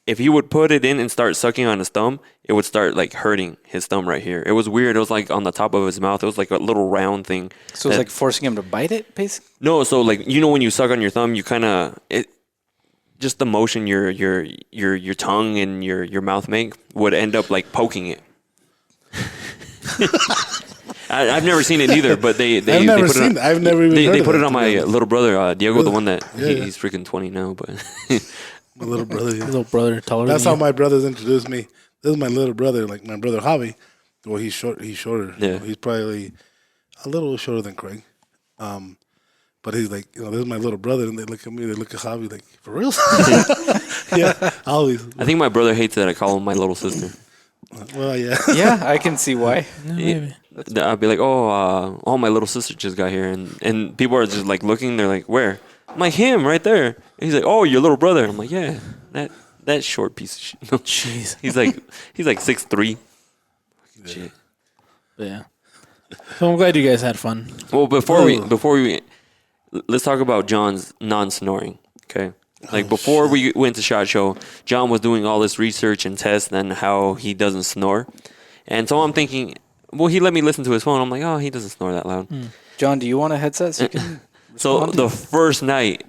if he would put it in and start sucking on his thumb, it would start like hurting his thumb right here. It was weird. It was like on the top of his mouth. It was like a little round thing. So it's like forcing him to bite it, basically. No, so like when you suck on your thumb, you kind of just the motion your tongue and your mouth make would end up like poking it. I've never seen it either, but they I've never put seen it it. I've never even heard they of put it, it on to my be honest. little brother Diego, the one that Yeah. he's freaking 20 now, but My little brother. Yeah. Little brother, taller That's than how you. my brothers introduced me. This is my little brother, like my brother Javi. Well, he's short. He's shorter. Yeah. He's probably a little shorter than Craig. But he's like, this is my little brother, and they look at me. They look at Javi like, for real? Yeah, always. I think my brother hates that I call him my little sister. Well, yeah. Yeah, I can see why. Maybe. I'd be like, oh, my little sister just got here, and people are just like looking. They're like, where? I'm like, him right there. And he's like, oh, your little brother. I'm like, yeah, that short piece of shit. Jeez. He's like 6'3". Shit. But yeah. So I'm glad you guys had fun. Well, before we let's talk about John's non-snoring. Okay. Like before we went to SHOT Show, John was doing all this research and tests on how he doesn't snore. And so I'm thinking, well, he let me listen to his phone. I'm like, oh, he doesn't snore that loud. John, do you want a headset so you can So respond? the first night,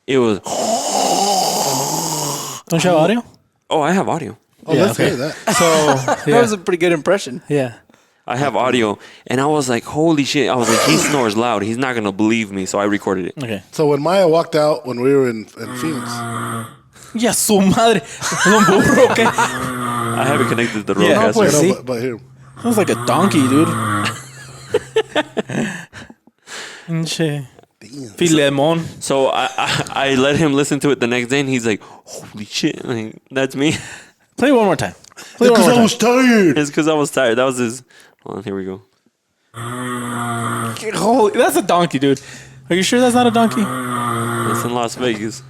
it was, Don't you have audio? oh, I have audio. Oh, let's hear that. So That was a pretty good impression. yeah. I have audio. And I was like, holy shit. I was like, he snores loud. He's not going to believe me. So I recorded it. Okay. So when Maya walked out when we were in Phoenix, Ya su madre. Es un burro, ¿qué? I have it connected to the Yeah. roadcaster. pues, See? but here, Sounds like a donkey, dude. Pinche Filemon. So I let him listen to it the next day. And he's like, holy shit. Like, that's me. Play it one more time. Play it one because more I time. was tired. It's because I was tired. That was his. Hold on, here we go. Holy, that's a donkey, dude. Are you sure that's not a donkey? It's in Las Vegas.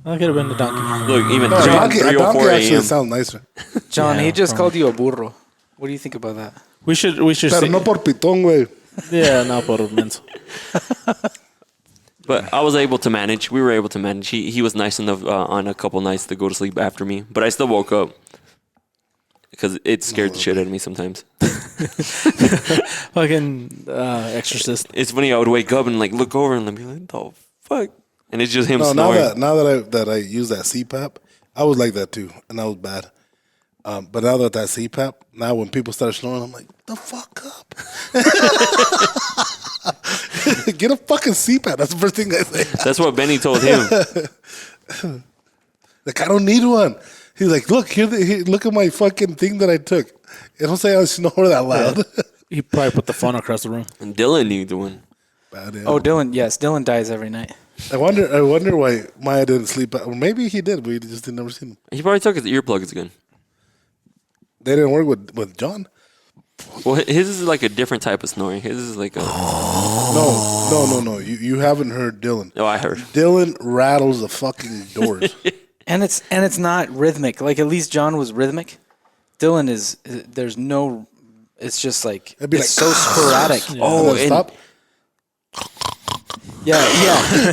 That could have been a donkey. Look, even No, a 3, donkey, 3 a or donkey 4 actually a.m. sounds nicer. John, Yeah, he just probably. called you a burro. What do you think about that? We should Pero see. no por pitón, güey. Yeah, no por menso. But I was able to manage. We were able to manage. He was nice enough on a couple nights to go to sleep after me. But I still woke up because it scared the shit out of me sometimes. Fucking exorcist. It's funny. I would wake up and like look over and be like, "The fuck," and it's just him No, snoring. now that I use that CPAP, I was like that too, and that was bad. But now that CPAP, now when people start snoring, I'm like, the fuck up. Get a fucking CPAP. That's the first thing I say. That's what Benny told him. Like, I don't need one. He's like, look, look at my fucking thing that I took. It don't say I snore that loud. He probably put the phone across the room. And Dylan needs one. Bad, yeah. Oh, Dylan. Yes, Dylan dies every night. I wonder why Maya didn't sleep. Or maybe he did. We just didn't never seen him. He probably took his earplugs again. They didn't work with John. Well, his is like a different type of snoring. His is like a. No. You haven't heard Dylan. Oh, I heard. Dylan rattles the fucking doors. And it's not rhythmic. Like, at least John was rhythmic. Dylan is, there's no, it's just like, It'd be it's like, so sporadic. Oh, And then stop. Yeah.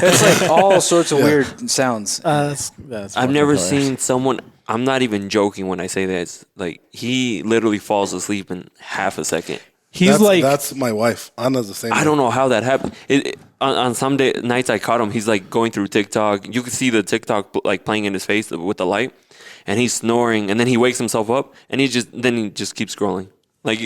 It's like all sorts of weird sounds. That's I've never seen someone. I'm not even joking when I say that. It's like he literally falls asleep in half a second. He's That's my wife. Anna's the same. I don't know how that happened. On some nights I caught him. He's like going through TikTok. You could see the TikTok like playing in his face with the light, and he's snoring. And then he wakes himself up, and he just keeps scrolling. Like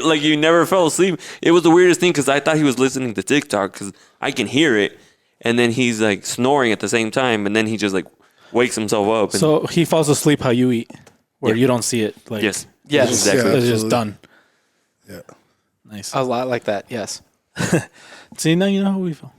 like you never fell asleep. It was the weirdest thing because I thought he was listening to TikTok because I can hear it, and then he's like snoring at the same time, and then he just like wakes himself up. And So he falls asleep how you eat, where you don't see it. Like, yes, Yes. exactly. Yeah. It's just Absolutely. done. Yeah. Nice. A lot like that, yes. See, now you know how we feel.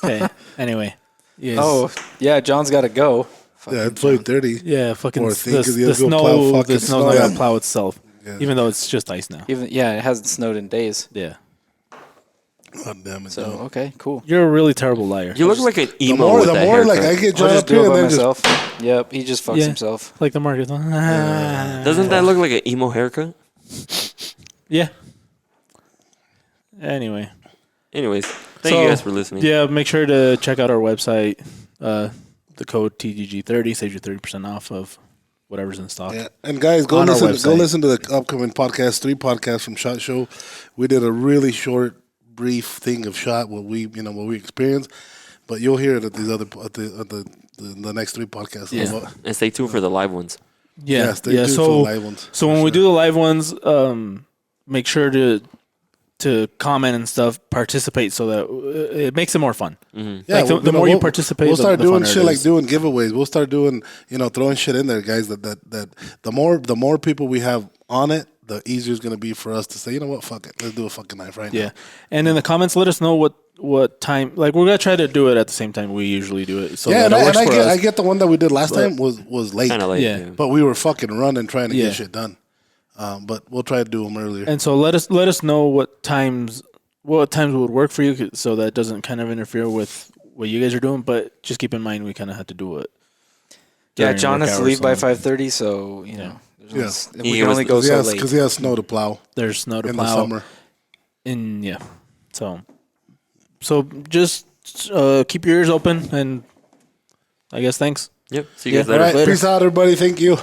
Okay. Anyway. Yes. Oh, yeah, John's got to go. Yeah, it's 5:30. Yeah, fucking Or the, think 'cause he the has to go plow snow. fucking The snow's snow. not gonna Yeah. plow itself, Yeah. even though it's just ice now. It hasn't snowed in days. Yeah, God damn it. So, no. okay, cool. you're a really terrible liar. You look like an The emo more, with the that more like haircut. I get I'll John just up do here it and by then just myself. Yep, he just fucks Yeah. himself. Like the market. Doesn't that look like an emo haircut? Yeah. Anyway. Anyways, thank you guys for listening. Yeah, make sure to check out our website. the code TGG30 saves you 30% off of whatever's in stock. Yeah, and guys, go On our listen. Go website. listen to the upcoming podcast. 3 podcasts from Shot Show. We did a really short, brief thing of Shot, what we experienced, but you'll hear it at these other the next 3 podcasts. Yeah. And stay tuned for the live ones. Yeah, Yes, they yeah. do for So, the live ones, so for when we sure. do the live ones, make sure to comment and stuff, participate, so that it makes it more fun. Yeah, Like, the more you participate, we'll start the doing funner shit it like is. doing giveaways. We'll start doing, throwing shit in there, guys. That the more people we have on it, the easier it's gonna be for us to say, you know what, fuck it, let's do a fucking knife right Yeah, now. and in the comments, let us know what time. Like, we're gonna try to do it at the same time we usually do it. So Yeah, that and it works for us. I get the one that we did last time was late, Kind of late. Yeah. Yeah. but we were fucking running trying to Yeah. get shit done. But we'll try to do them earlier. And so let us know what times would work for you, so that it doesn't kind of interfere with what you guys are doing. But just keep in mind we kind of have to do it. Yeah, during John work has to hours, leave by so 5:30, so Yeah. we can only go so late. Because he has snow to plow There's snow to in plow the summer. So just keep your ears open, and I guess thanks. Yep. See you guys Yeah. All later. right, peace out, everybody. Thank you.